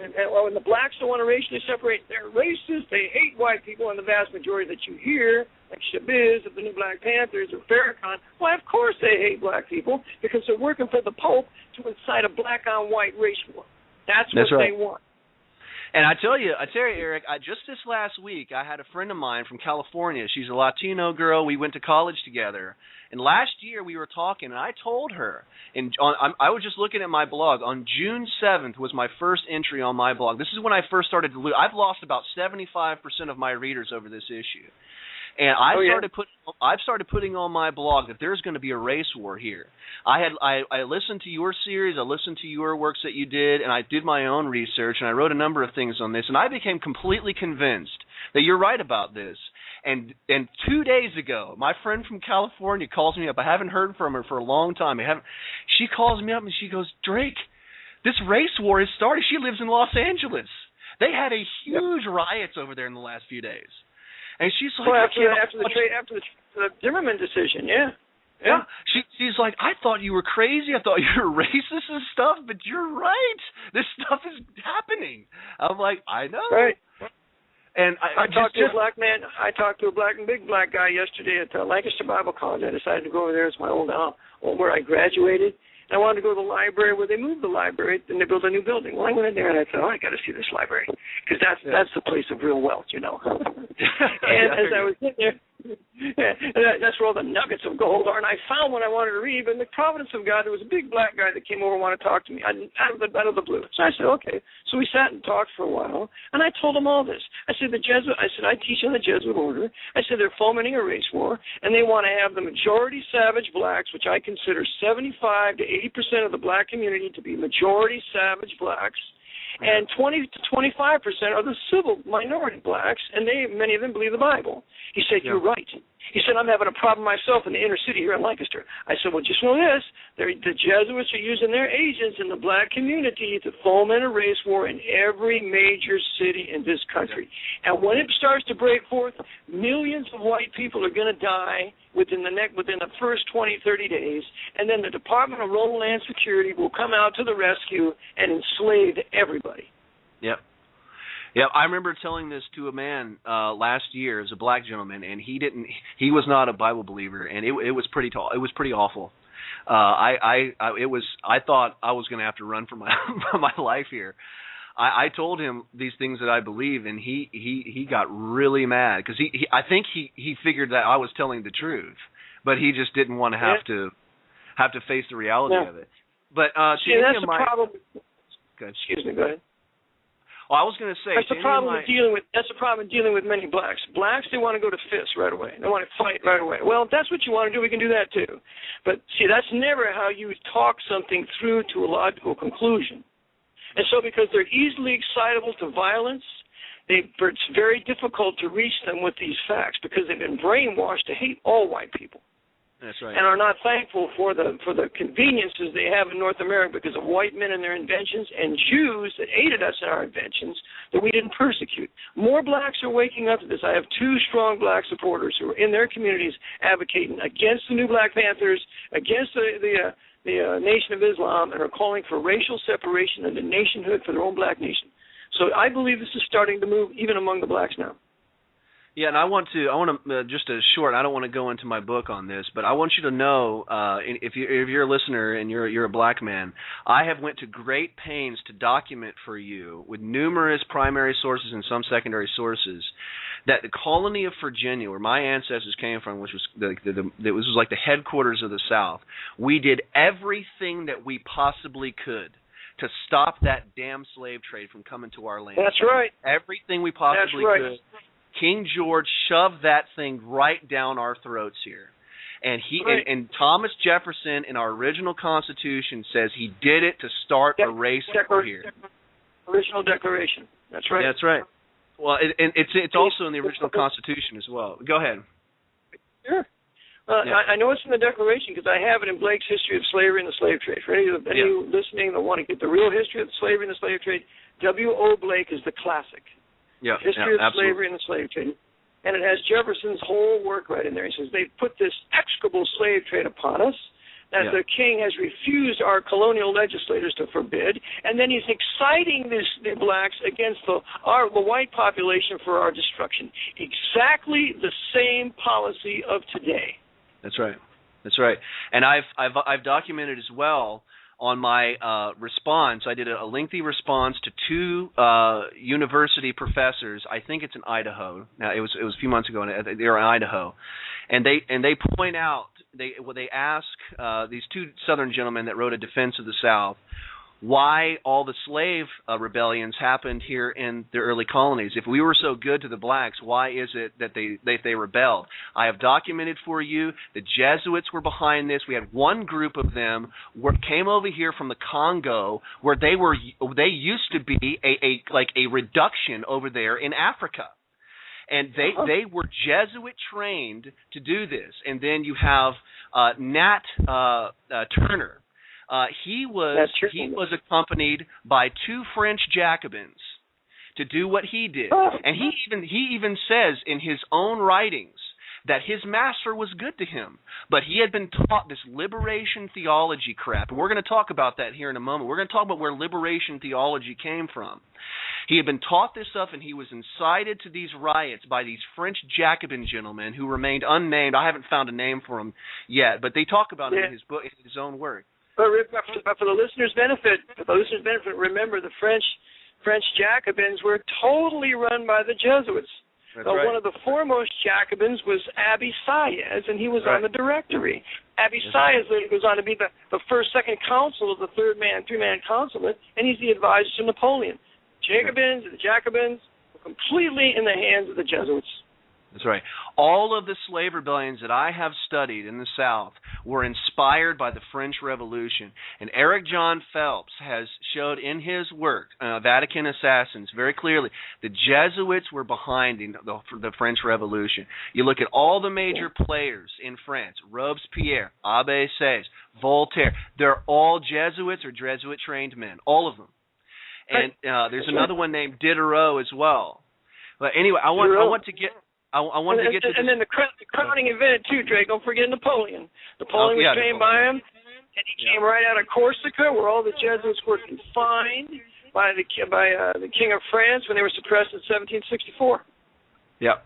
the blacks don't want to racially separate, they're racist, they hate white people, and the vast majority that you hear, like Shabiz of the New Black Panthers or Farrakhan, why, of course they hate black people, because they're working for the Pope to incite a black-on-white race war. That's what they want. And I tell you, Eric, just this last week, I had a friend of mine from California. She's a Latino girl. We went to college together. And last year we were talking, and I told her, I was just looking at my blog. On June 7th was my first entry on my blog. This is when I first started to lose. I've lost about 75% of my readers over this issue. And I've started putting on my blog that there's going to be a race war here. I listened to your series, I listened to your works that you did, and I did my own research, and I wrote a number of things on this, and I became completely convinced that you're right about this. And 2 days ago, my friend from California calls me up. I haven't heard from her for a long time. She calls me up and she goes, Drake, this race war has started. She lives in Los Angeles. They had a huge riots over there in the last few days. And she's like, after the Zimmerman decision, yeah. She's like, I thought you were crazy. I thought you were racist and stuff, but you're right. This stuff is happening. I'm like, I know. Right. And I talked to a black man. I talked to a big black guy yesterday at Lancaster Bible College. I decided to go over there. It's my old where I graduated. And I wanted to go to the library where they moved the library and they built a new building. Well, I went in there and I thought, I got to see this library because that's the place of real wealth, And as I was sitting there, that's where all the nuggets of gold are. And I found what I wanted to read, but in the providence of God, there was a big black guy that came over and wanted to talk to me out of the blue. So I said, okay. So we sat and talked for a while, and I told him all this. I said, I teach in the Jesuit order. I said, they're fomenting a race war, and they want to have the majority savage blacks, which I consider 75 to 80% of the black community to be majority savage blacks, and 20 to 25% are the civil minority blacks, and many of them believe the Bible. He said, you're right. He said, I'm having a problem myself in the inner city here in Lancaster. I said, well, just know this. The Jesuits are using their agents in the black community to foment a race war in every major city in this country. And when it starts to break forth, millions of white people are going to die within the first 20, 30 days, and then the Department of Homeland Security will come out to the rescue and enslave everybody. Yep. Yeah, I remember telling this to a man last year as a black gentleman, and he was not a Bible believer, and it was pretty tall. It was pretty awful. I thought I was going to have to run for my life here. I told him these things that I believe, and he got really mad because I think he figured that I was telling the truth, but he just didn't want to have to face the reality of it. But that's the problem. Good. Excuse me. Go ahead. Well, I was going to say that's the problem with dealing with many blacks. Blacks, they want to go to fists right away. They want to fight right away. Well, if that's what you want to do, we can do that too. But see, that's never how you talk something through to a logical conclusion. And so, because they're easily excitable to violence, it's very difficult to reach them with these facts because they've been brainwashed to hate all white people. That's right. And are not thankful for the conveniences they have in North America because of white men and their inventions and Jews that aided us in our inventions that we didn't persecute. More blacks are waking up to this. I have two strong black supporters who are in their communities advocating against the new Black Panthers, against the Nation of Islam, and are calling for racial separation and the nationhood for their own black nation. So I believe this is starting to move even among the blacks now. Yeah, and I want to just a short. I don't want to go into my book on this, but I want you to know, if you're a listener and you're a black man, I have went to great pains to document for you with numerous primary sources and some secondary sources that the colony of Virginia, where my ancestors came from, which was it was like the headquarters of the South, we did everything that we possibly could to stop that damn slave trade from coming to our land. That's right. Everything we possibly could. King George shoved that thing right down our throats here. And and Thomas Jefferson in our original Constitution says he did it to start a race war here. Original Declaration. That's right. That's right. Well, it's also in the original Constitution as well. Go ahead. Sure. I know it's in the Declaration because I have it in Blake's History of Slavery and the Slave Trade. For any listening that want to get the real history of slavery and the slave trade, W.O. Blake is the classic. History of Slavery and the Slave Trade. And it has Jefferson's whole work right in there. He says, they've put this execrable slave trade upon us that the king has refused our colonial legislators to forbid, and then he's exciting the blacks against the white population for our destruction. Exactly the same policy of today. That's right. That's right. And I've documented as well on my response. I did a lengthy response to two university professors. I think it's in Idaho. Now it was a few months ago, and they were in Idaho, and they point out they ask these two Southern gentlemen that wrote a defense of the South why all the slave rebellions happened here in the early colonies. If we were so good to the blacks, why is it that they rebelled? I have documented for you the Jesuits were behind this. We had one group of them came over here from the Congo, where they used to be a reduction over there in Africa. And they were Jesuit trained to do this. And then you have Nat Turner. He was accompanied by 2 French Jacobins to do what he did. And he even says in his own writings that his master was good to him, but he had been taught this liberation theology crap. And we're going to talk about that here in a moment. We're going to talk about where liberation theology came from. He had been taught this stuff, and he was incited to these riots by these French Jacobin gentlemen who remained unnamed. I haven't found a name for them yet, but they talk about it in his book, in his own work. But for the listeners' benefit, remember the French Jacobins were totally run by the Jesuits. That's right. One of the foremost Jacobins was Abbe Sieyès, and he was on the directory. Abbe Sieyès goes on to be the second consul of the three-man consulate, and he's the advisor to Napoleon. Jacobins and the Jacobins were completely in the hands of the Jesuits. That's right. All of the slave rebellions that I have studied in the South were inspired by the French Revolution. And Eric John Phelps has showed in his work, Vatican Assassins, very clearly, the Jesuits were behind the French Revolution. You look at all the major players in France, Robespierre, Abbé Sieyès, Voltaire, they're all Jesuits or Jesuit-trained men, all of them. And there's another one named Diderot as well. But anyway, I want to get... I want to get to this. And then the crowning event, too, Drake. Don't forget Napoleon. Napoleon was trained by him, and he came right out of Corsica, where all the Jesuits were confined by the King of France when they were suppressed in 1764. Yeah.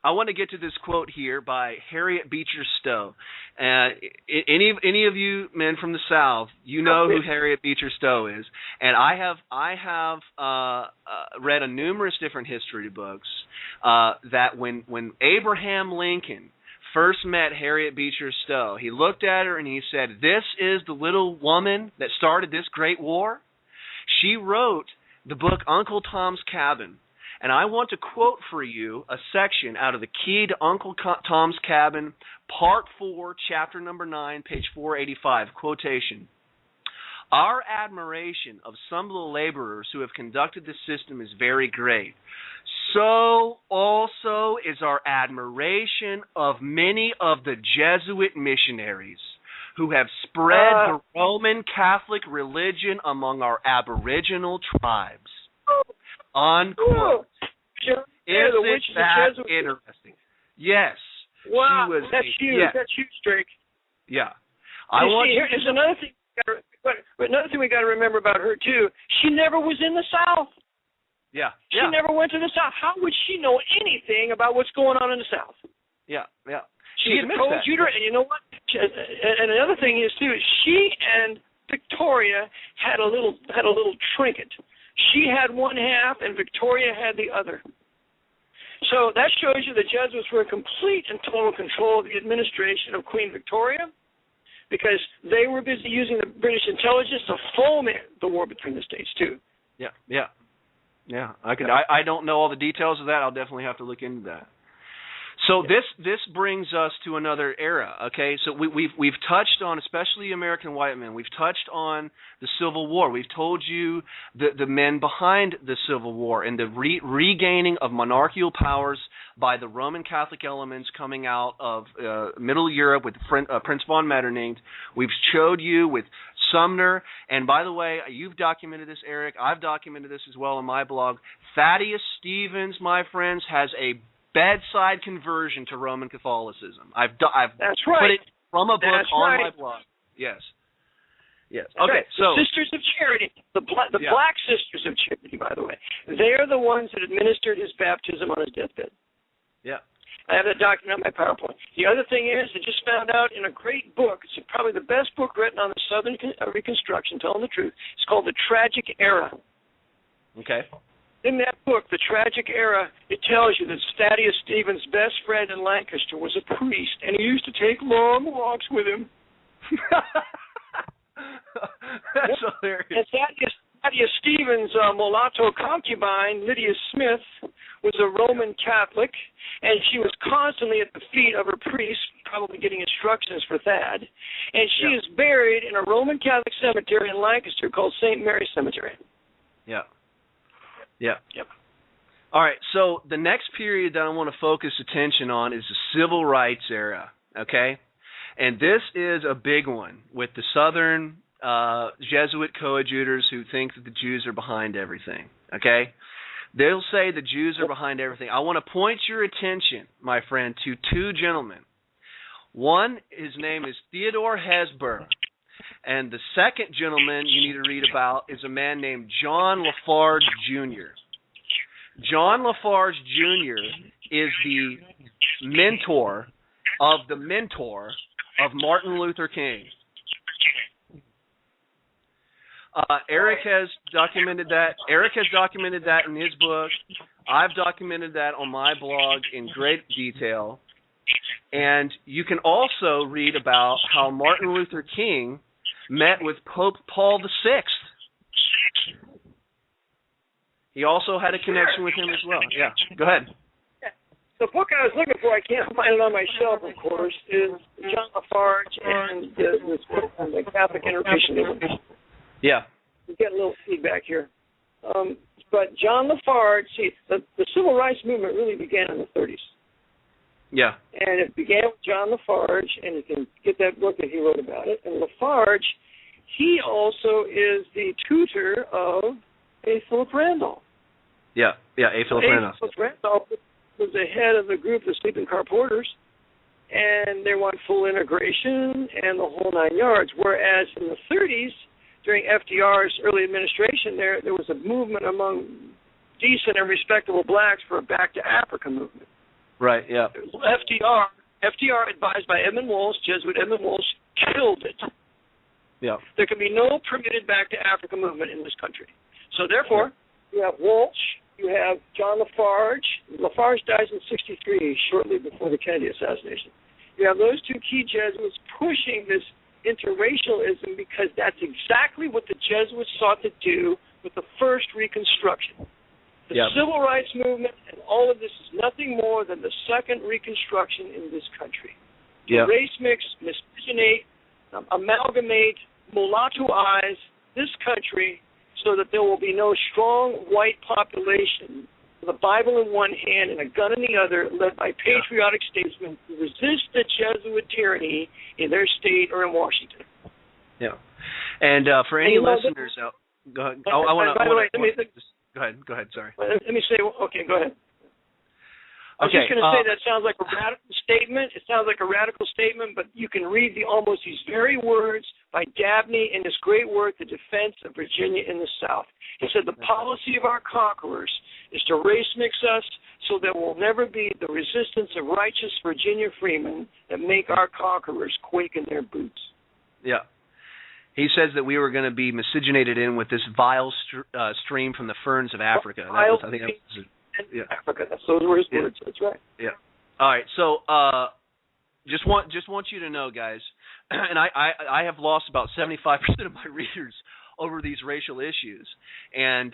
I want to get to this quote here by Harriet Beecher Stowe. Any of you men from the South, you know who Harriet Beecher Stowe is, and I have read numerous different history books that when Abraham Lincoln first met Harriet Beecher Stowe, he looked at her and he said, "This is the little woman that started this great war." She wrote the book Uncle Tom's Cabin. And I want to quote for you a section out of the Key to Uncle Tom's Cabin, Part 4, Chapter number 9, page 485, quotation. "Our admiration of some of the laborers who have conducted the system is very great. So also is our admiration of many of the Jesuit missionaries who have spread the Roman Catholic religion among our aboriginal tribes." Unquote. Isn't that interesting? Yes. Wow, that's huge. Yeah. That's huge, Drake. Yeah. Here's another thing. But another thing we got to remember about her too. She never was in the South. Yeah. She never went to the South. How would she know anything about what's going on in the South? Yeah. She was a co-tutor, and you know what? And another thing is too. She and Victoria had a little trinket. She had one half, and Victoria had the other. So that shows you the Jesuits were in complete and total control of the administration of Queen Victoria, because they were busy using the British intelligence to foment the war between the states too. Yeah. I don't know all the details of that. I'll definitely have to look into that. So this brings us to another era. Okay, so we've touched on, especially American white men. We've touched on the Civil War. We've told you the men behind the Civil War and the regaining of monarchical powers by the Roman Catholic elements coming out of Middle Europe with Prince von Metternich. We've showed you with Sumner, and by the way, you've documented this, Eric. I've documented this as well on my blog. Thaddeus Stevens, my friends, has a bedside conversion to Roman Catholicism. I've put it from a book on my blog. Yes. Okay, so Sisters of Charity, the Black Sisters of Charity, by the way, they are the ones that administered his baptism on his deathbed. Yeah. I have that document on my PowerPoint. The other thing is, I just found out in a great book, it's probably the best book written on the Southern Reconstruction, telling the truth. It's called The Tragic Era. Okay. In that book, The Tragic Era, it tells you that Thaddeus Stevens' best friend in Lancaster was a priest, and he used to take long walks with him. That's hilarious. And Thaddeus Stevens' mulatto concubine, Lydia Smith, was a Roman Catholic, and she was constantly at the feet of her priest, probably getting instructions for Thad. And she is buried in a Roman Catholic cemetery in Lancaster called St. Mary's Cemetery. Yeah. All right, so the next period that I want to focus attention on is the Civil Rights era, okay? And this is a big one with the Southern Jesuit coadjutors who think that the Jews are behind everything, okay? They'll say the Jews are behind everything. I want to point your attention, my friend, to two gentlemen. One, his name is Theodore Hesburgh, and the second gentleman you need to read about is a man named John Lafarge Jr. John Lafarge Jr. is the mentor of Martin Luther King. Eric has documented that. Eric has documented that in his book. I've documented that on my blog in great detail. And you can also read about how Martin Luther King met with Pope Paul VI. He also had a connection with him as well. Yeah, go ahead. The book I was looking for, I can't find it on my shelf, of course, is John Lafarge and the Catholic Interpretation. Yeah. We get a little feedback here. But John Lafarge, see, the Civil Rights Movement really began in the 30s. Yeah. And it began with John Lafarge, and you can get that book that he wrote about it. And Lafarge, he also is the tutor of A. Philip Randolph. Yeah, A. Philip Randolph. Philip Randolph was the head of the group, the Sleeping Car Porters, and they want full integration and the whole nine yards. Whereas in the 30s, during FDR's early administration, there was a movement among decent and respectable blacks for a Back to Africa movement. Right, yeah. FDR, advised by Edmund Walsh, Jesuit Edmund Walsh, killed it. Yeah. There can be no permitted Back to Africa movement in this country. So therefore, you have Walsh, you have John Lafarge. Lafarge dies in 1963, shortly before the Kennedy assassination. You have those two key Jesuits pushing this interracialism because that's exactly what the Jesuits sought to do with the first Reconstruction. The Civil Rights Movement and all of this is nothing more than the second Reconstruction in this country. Race mix, miscegenate, amalgamate, mulattoize this country so that there will be no strong white population with a Bible in one hand and a gun in the other, led by patriotic statesmen who resist the Jesuit tyranny in their state or in Washington. Yeah. And for any listeners out, go ahead. Go ahead, sorry. Let me say, okay, go ahead. I was just going to say that sounds like a radical statement. It sounds like a radical statement, but you can read almost these very words by Dabney in his great work, The Defense of Virginia in the South. He said the policy of our conquerors is to race mix us so there will never be the resistance of righteous Virginia freemen that make our conquerors quake in their boots. Yeah. He says that we were going to be miscegenated in with this vile stream from the ferns of Africa. Africa. Those were his words. That's right. Yeah. All right. So, just want you to know, guys, and I have lost about 75% of my readers over these racial issues, and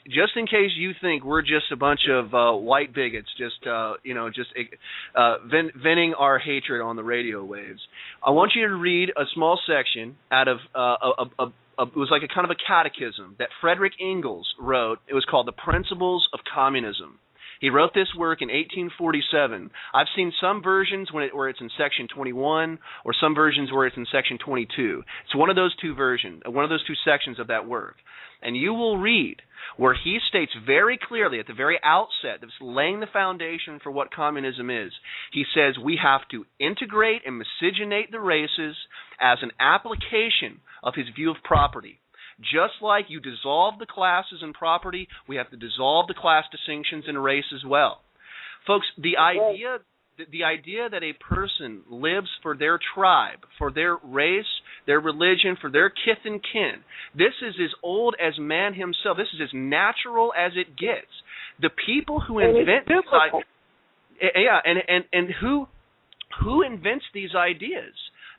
just in case you think we're just a bunch of white bigots, venting our hatred on the radio waves, I want you to read a small section out of it was like a kind of a catechism that Frederick Engels wrote. It was called The Principles of Communism. He wrote this work in 1847. I've seen some versions where it's in section 21 or some versions where it's in section 22. It's one of those two sections of that work. And you will read where he states very clearly at the very outset, that's laying the foundation for what communism is. He says we have to integrate and miscegenate the races as an application of his view of property. Just like you dissolve the classes in property, we have to dissolve the class distinctions in race as well. Folks, the idea that a person lives for their tribe, for their race, their religion, for their kith and kin, this is as old as man himself. This is as natural as it gets. The people who invent who invents these ideas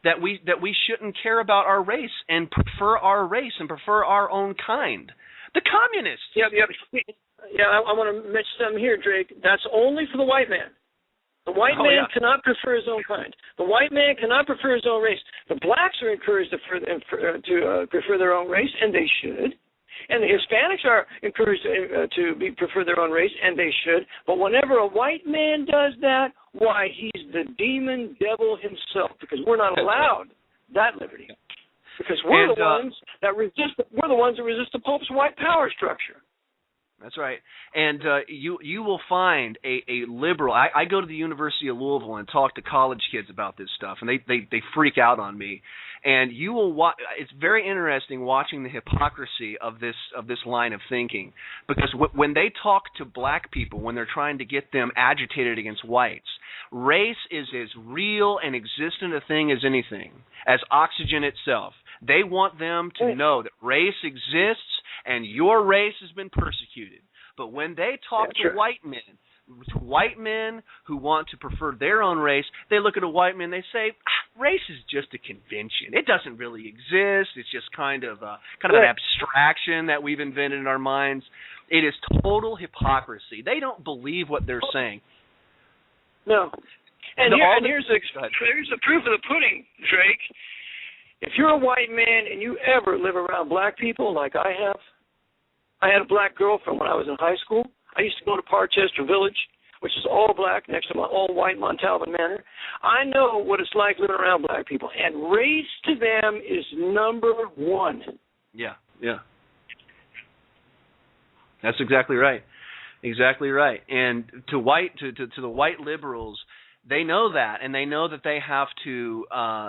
that we shouldn't care about our race and prefer our race and prefer our own kind? The communists. Yeah. I want to mention something here, Drake. That's only for the white man. The white man cannot prefer his own kind. The white man cannot prefer his own race. The blacks are encouraged to prefer their own race, and they should. And the Hispanics are encouraged to prefer their own race, and they should. But whenever a white man does that, why, he's the demon devil himself, because we're not allowed that liberty. Because we're the ones that resist. We're the ones that resist the Pope's white power structure. That's right. And you will find a liberal. I go to the University of Louisville and talk to college kids about this stuff, and they freak out on me. And you will it's very interesting watching the hypocrisy of this line of thinking, because when they talk to black people, when they're trying to get them agitated against whites, race is as real and existent a thing as anything, as oxygen itself. They want them to know that race exists and your race has been persecuted. But when they talk to white men who want to prefer their own race, they look at a white man, they say, race is just a convention. It doesn't really exist. It's just kind of an abstraction that we've invented in our minds. It is total hypocrisy. They don't believe what they're saying. No. And here's the proof of the pudding, Drake. If you're a white man and you ever live around black people like I have, I had a black girlfriend when I was in high school. I used to go to Parchester Village, which is all black, next to my all-white Montalban Manor. I know what it's like living around black people, and race to them is number one. Yeah. That's exactly right. Exactly right. And to the white liberals, they know that, and they know that they have to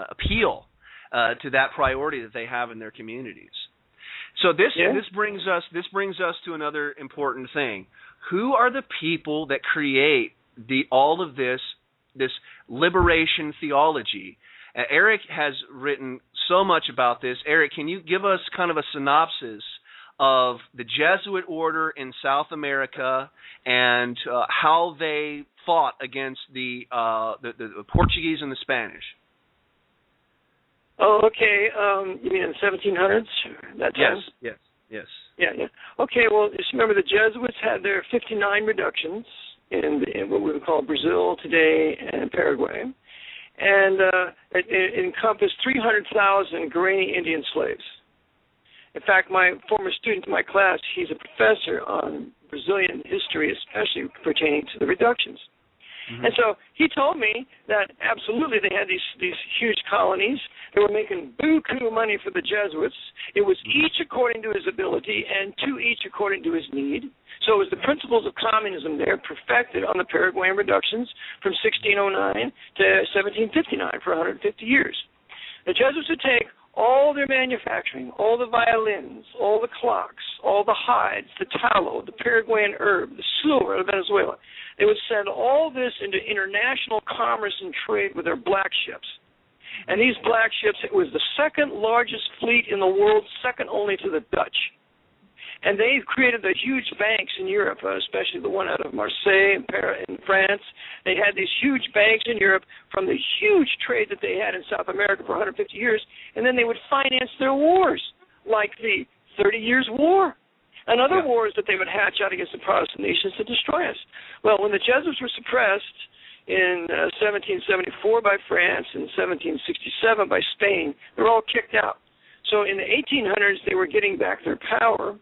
appeal to that priority that they have in their communities. So this brings us to another important thing. Who are the people that create all of this liberation theology? Eric has written so much about this. Eric, can you give us kind of a synopsis of the Jesuit order in South America and how they fought against the Portuguese and the Spanish? Oh, okay. You mean in the 1700s? That time? Yes. Yeah. Okay, well, just remember the Jesuits had their 59 reductions in what we would call Brazil today and Paraguay. And it encompassed 300,000 Guarani Indian slaves. In fact, my former student in my class, he's a professor on Brazilian history, especially pertaining to the reductions. Mm-hmm. And so he told me that absolutely they had these huge colonies. They were making buku money for the Jesuits. It was each according to his ability and to each according to his need. So it was the principles of communism there perfected on the Paraguayan reductions from 1609 to 1759 for 150 years. The Jesuits would take all their manufacturing, all the violins, all the clocks, all the hides, the tallow, the Paraguayan herb, the silver of Venezuela. They would send all this into international commerce and trade with their black ships. And these black ships, it was the second largest fleet in the world, second only to the Dutch. And they created the huge banks in Europe, especially the one out of Marseille and Paris in France. They had these huge banks in Europe from the huge trade that they had in South America for 150 years, and then they would finance their wars, like the 30 Years' War and other wars that they would hatch out against the Protestant nations to destroy us. Well, when the Jesuits were suppressed in 1774 by France and 1767 by Spain, they were all kicked out. So in the 1800s, they were getting back their power,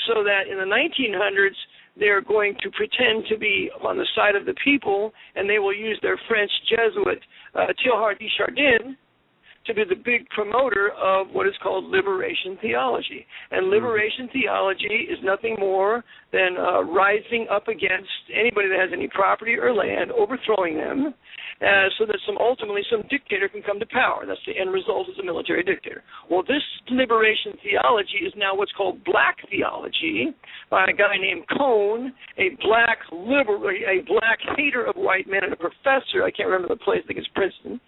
so that in the 1900s, they're going to pretend to be on the side of the people, and they will use their French Jesuit, Teilhard de Chardin, to be the big promoter of what is called liberation theology. And liberation theology is nothing more than rising up against anybody that has any property or land, overthrowing them, so that ultimately some dictator can come to power. That's the end result, is a military dictator. Well, this liberation theology is now what's called black theology by a guy named Cone, a black hater of white men and a professor. I can't remember the place, I think it's Princeton.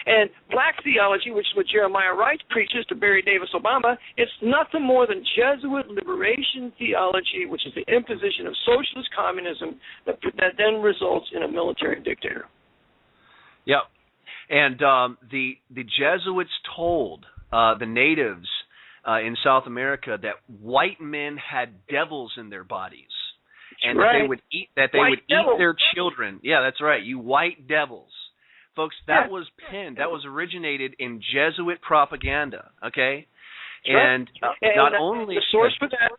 And black theology, which is what Jeremiah Wright preaches to Barry Davis Obama, it's nothing more than Jesuit liberation theology, which is the imposition of socialist communism that then results in a military dictator. Yep. And the Jesuits told the natives in South America that white men had devils in their bodies, and that they would eat their children. Yeah, that's right. You white devils. Folks, that was penned. That was originated in Jesuit propaganda, okay? And not only the source for that,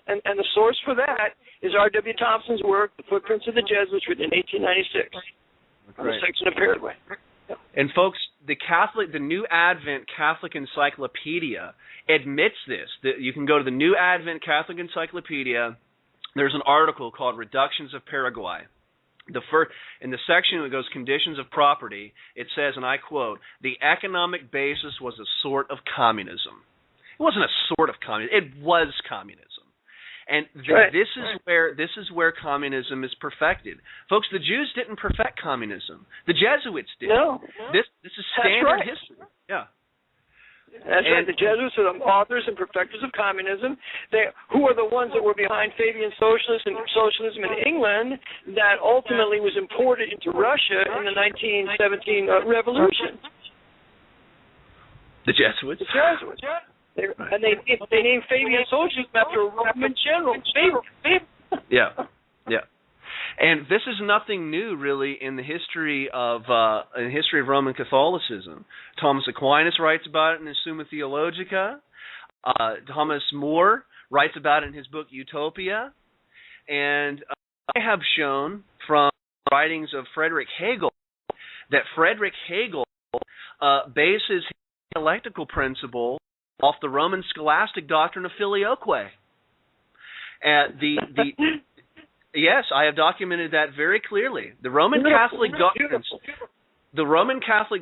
and the source for that is R.W. Thompson's work, The Footprints of the Jesuits, written in 1896, on the section of Paraguay. Yeah. And folks, the New Advent Catholic Encyclopedia admits this. You can go to the New Advent Catholic Encyclopedia. There's an article called Reductions of Paraguay. In the section that goes Conditions of Property, it says, and I quote, "The economic basis was a sort of communism." It wasn't a sort of communism. It was communism. And this is where communism is perfected. Folks, the Jews didn't perfect communism. The Jesuits did. No. This is standard history. Yeah. That's right. The Jesuits are the authors and perfecters of communism. Who are the ones that were behind Fabian socialism in England that ultimately was imported into Russia in the 1917 revolution? The Jesuits. The Jesuits. And they named Fabian socialism after a Roman general. Yeah. And this is nothing new, really, in the history of Roman Catholicism. Thomas Aquinas writes about it in his Summa Theologica. Thomas More writes about it in his book Utopia. And I have shown from writings of Friedrich Hegel that Friedrich Hegel bases his dialectical principle off the Roman scholastic doctrine of filioque. Yes, I have documented that very clearly. The Roman Catholic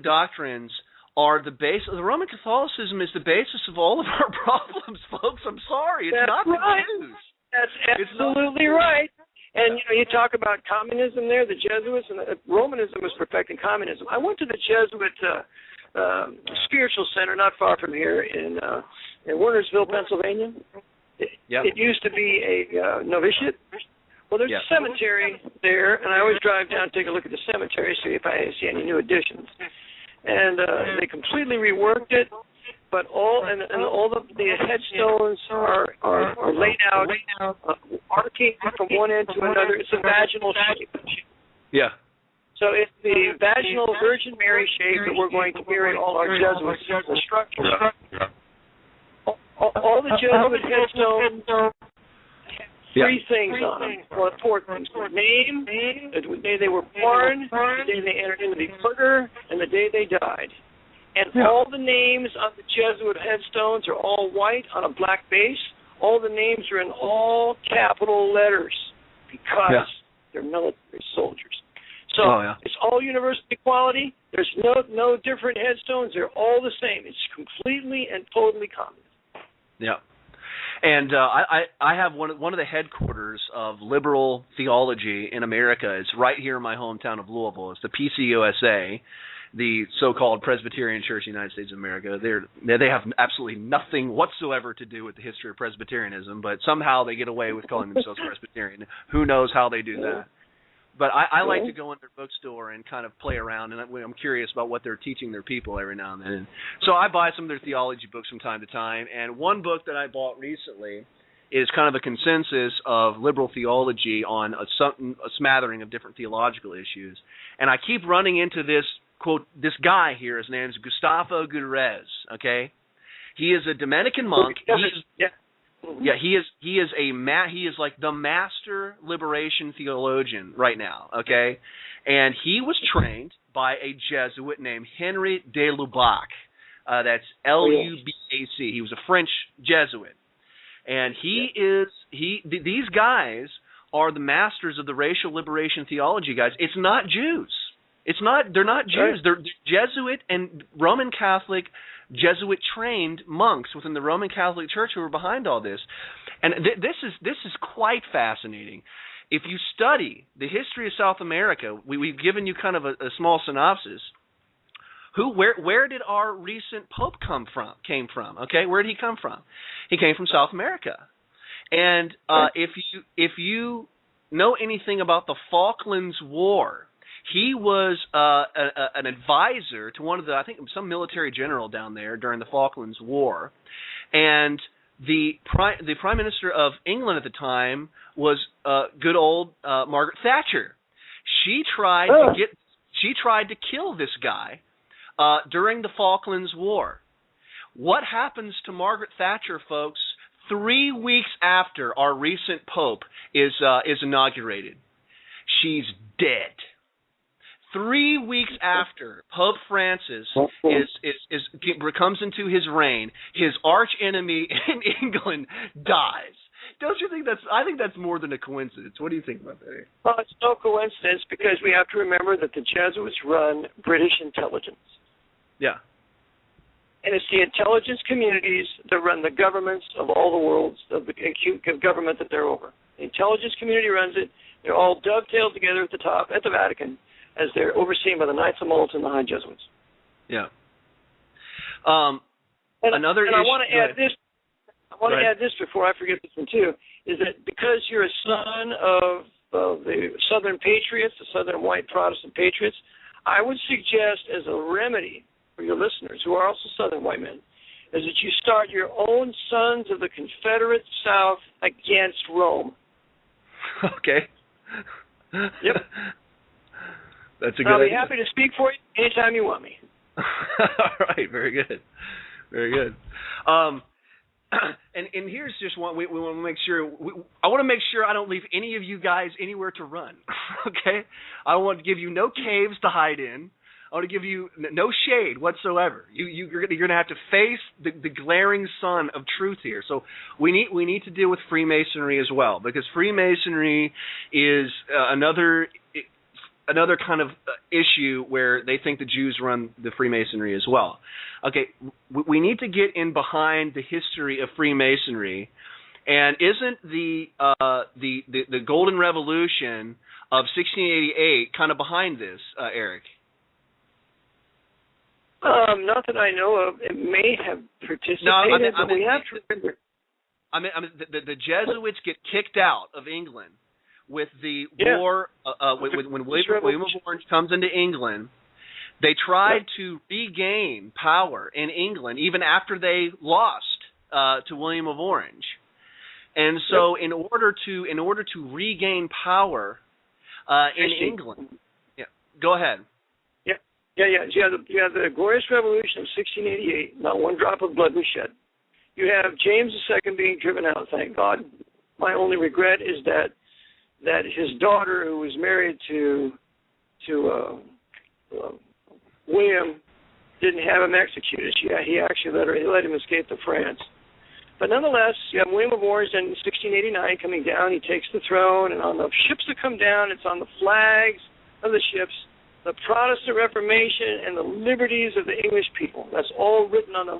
doctrines are the base. The Roman Catholicism is the basis of all of our problems, folks. I'm sorry, it's not the Jews. That's absolutely right. And you talk about communism there, the Jesuits, and Romanism was perfecting communism. I went to the Jesuit spiritual center not far from here in Wernersville, Pennsylvania. It used to be a novitiate. Well, there's a cemetery there, and I always drive down and take a look at the cemetery, see if I see any new additions. And they completely reworked it, but all the headstones are laid out, arcing from one end to another. It's a vaginal shape. Yeah. So it's the vaginal Virgin Mary shape that we're going to bury all our Jesuits in the structure. All the Jesuit headstones. Three things on them, or four things: name, the day they were born, the day they entered into the order, and the day they died. And all the names on the Jesuit headstones are all white on a black base. All the names are in all capital letters because they're military soldiers. So it's all universal equality. There's no different headstones. They're all the same. It's completely and totally communist. Yeah. And I have one of the headquarters of liberal theology in America is right here in my hometown of Louisville. It's the PCUSA, the so-called Presbyterian Church of the United States of America. They have absolutely nothing whatsoever to do with the history of Presbyterianism, but somehow they get away with calling themselves Presbyterian. Who knows how they do that? But I like to go in their bookstore and kind of play around, and I'm curious about what they're teaching their people every now and then. So I buy some of their theology books from time to time, and one book that I bought recently is kind of a consensus of liberal theology on a smattering of different theological issues. And I keep running into this, quote, this guy here, his name is Gustavo Gutierrez, okay? He is a Dominican monk. He is like the master liberation theologian right now, okay? And he was trained by a Jesuit named Henry de Lubac. That's L-U-B-A-C. He was a French Jesuit. And these guys are the masters of the racial liberation theology, guys. It's not Jews. They're not Jews. They're Jesuit and Roman Catholic Jesuit-trained monks within the Roman Catholic Church who are behind all this. And this is quite fascinating. If you study the history of South America, we've given you kind of a small synopsis. Where did our recent Pope came from? Okay, where did he come from? He came from South America. And if you know anything about the Falklands War, he was an advisor to some military general down there during the Falklands War, and the Prime Minister of England at the time was good old Margaret Thatcher. She tried to kill this guy during the Falklands War. What happens to Margaret Thatcher, folks, 3 weeks after our recent Pope is inaugurated? She's dead. 3 weeks after Pope Francis comes into his reign, his arch enemy in England dies. Don't you think I think that's more than a coincidence. What do you think about that? Well, it's no coincidence because we have to remember that the Jesuits run British intelligence. Yeah. And it's the intelligence communities that run the governments of all the worlds, of the government that they're over. The intelligence community runs it. They're all dovetailed together at the top, at the Vatican, as they're overseen by the Knights of Malta and the High Jesuits. Yeah. Another issue. I want to add this. I want to add this before I forget this one too. Is that because you're a son of the Southern Patriots, the Southern White Protestant Patriots, I would suggest as a remedy for your listeners who are also Southern white men, is that you start your own Sons of the Confederate South against Rome. Okay. Yep. That's a good I'll be idea. happy to speak for you anytime you want me. All right, very good. Very good. And here's just one. We want to make sure. I want to make sure I don't leave any of you guys anywhere to run. Okay. I want to give you no caves to hide in. I want to give you no shade whatsoever. You're going to have to face the glaring sun of truth here. So we need to deal with Freemasonry as well, because Freemasonry is another kind of issue where they think the Jews run the Freemasonry as well. Okay, we need to get in behind the history of Freemasonry, and isn't the Golden Revolution of 1688 kind of behind this, Eric? Not that I know of. It may have participated, but we have to remember. The Jesuits get kicked out of England with the war. When William of Orange comes into England, they tried to regain power in England even after they lost to William of Orange. And so, in order to regain power in England, go ahead. Yeah. You have the Glorious Revolution of 1688. Not one drop of blood was shed. You have James II being driven out. Thank God. My only regret is that his daughter, who was married to William, didn't have him executed. He actually let him escape to France. But nonetheless, you have William of Orange in 1689 coming down. He takes the throne, and on the ships that come down, it's on the flags of the ships, the Protestant Reformation and the liberties of the English people. That's all written on the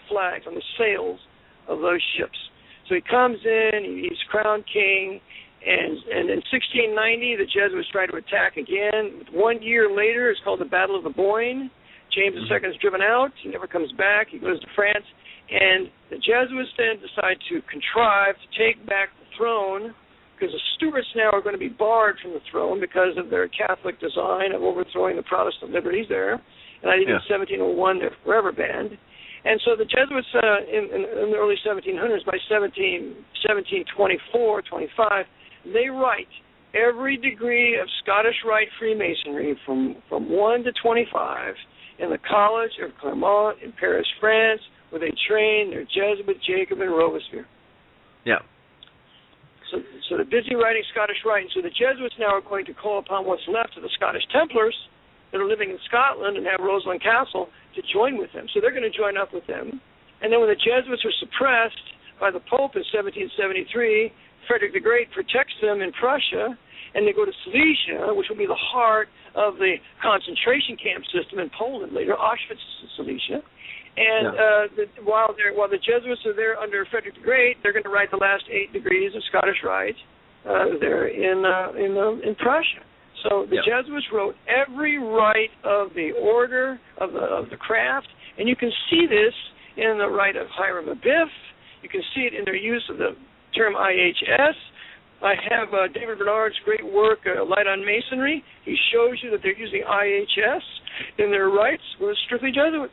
flags, on the sails of those ships. So he comes in, he's crowned king, and in 1690, the Jesuits try to attack again. 1 year later, it's called the Battle of the Boyne. James II is driven out. He never comes back. He goes to France. And the Jesuits then decide to contrive to take back the throne, because the Stuarts now are going to be barred from the throne because of their Catholic design of overthrowing the Protestant liberties there. And I think in 1701 they're forever banned. And so the Jesuits in the early 1700s, by 1724, 25, they write every degree of Scottish Rite Freemasonry from 1 to 25 in the College of Clermont in Paris, France, where they train their Jesuit, Jacob, and Robespierre. Yeah. So they're busy writing Scottish Rite, and so the Jesuits now are going to call upon what's left of the Scottish Templars that are living in Scotland and have Rosslyn Castle to join with them. So they're going to join up with them. And then when the Jesuits are suppressed by the Pope in 1773, Frederick the Great protects them in Prussia, and they go to Silesia, which will be the heart of the concentration camp system in Poland later, Auschwitz, Silesia. And while the Jesuits are there under Frederick the Great, they're going to write the last 8 degrees of Scottish Rite there in Prussia. So the Jesuits wrote every rite of the order of the craft, and you can see this in the rite of Hiram Abiff. You can see it in their use of the term IHS. I have David Bernard's great work, Light on Masonry. He shows you that they're using IHS in their rites with strictly Jesuit.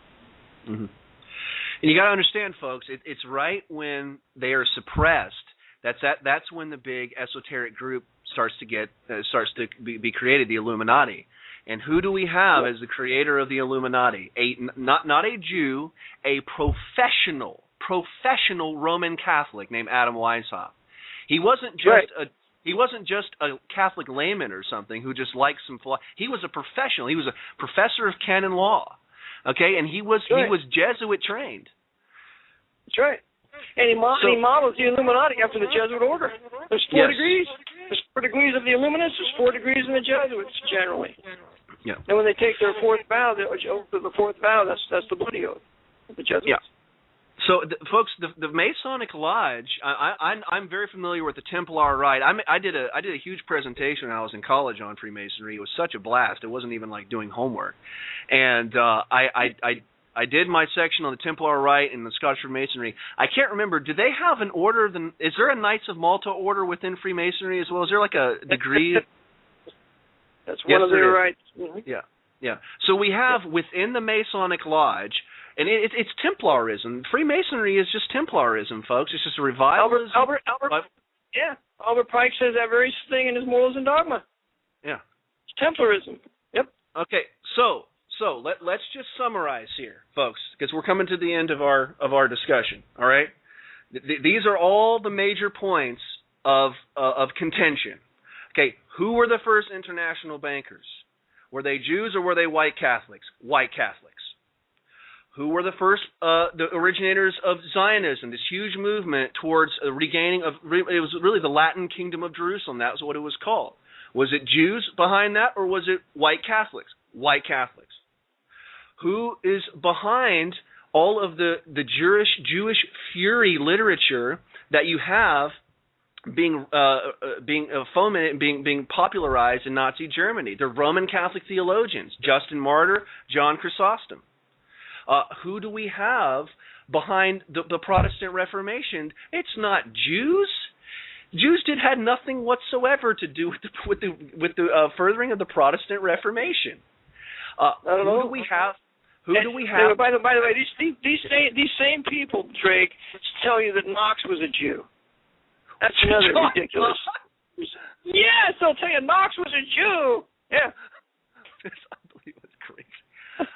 Mm-hmm. And you got to understand, folks, it's right when they are suppressed. That's when the big esoteric group starts to be created, the Illuminati. And who do we have as the creator of the Illuminati? Not a Jew, a professional Roman Catholic named Adam Weishaupt. He wasn't just a Catholic layman or something who just liked some philosophy. He was a professional. He was a professor of canon law. Okay, and he was Jesuit trained. That's right. And he models the Illuminati after the Jesuit order. There's 4 degrees. There's 4 degrees of the Illuminists. There's 4 degrees in the Jesuits generally. Yeah. And when they take their 4th vow, the 4th vow, that's the bloody oath of the Jesuits. Yeah. So, folks, the Masonic Lodge. I'm very familiar with the Templar Rite. I did a huge presentation when I was in college on Freemasonry. It was such a blast. It wasn't even like doing homework, and I did my section on the Templar Rite and the Scottish Freemasonry. I can't remember. Do they have an order? Is there a Knights of Malta order within Freemasonry as well? Is there like a degree? That's one of their rights. Mm-hmm. Yeah. So we have within the Masonic Lodge, and it's Templarism. Freemasonry is just Templarism, folks. It's just a revivalism. Albert Pike says that very thing in his Morals and Dogma. Yeah. It's Templarism. Yep. Okay, so let's just summarize here, folks, because we're coming to the end of our discussion. All right, these are all the major points of contention. Okay, who were the first international bankers? Were they Jews or were they white Catholics? White Catholics. Who were the first the originators of Zionism? This huge movement towards regaining of it was really the Latin Kingdom of Jerusalem. That was what it was called. Was it Jews behind that, or was it white Catholics? White Catholics. Who is behind all of the Jewish fury literature that you have being fomented, being popularized in Nazi Germany? They're Roman Catholic theologians: Justin Martyr, John Chrysostom. Who do we have behind the Protestant Reformation? It's not Jews. Jews had nothing whatsoever to do with the furthering of the Protestant Reformation. Who do we have? By the way, these same people, Drake, tell you that Knox was a Jew. That's another ridiculous. Yes, they'll tell you Knox was a Jew. Yeah. It's unbelievable. It's crazy.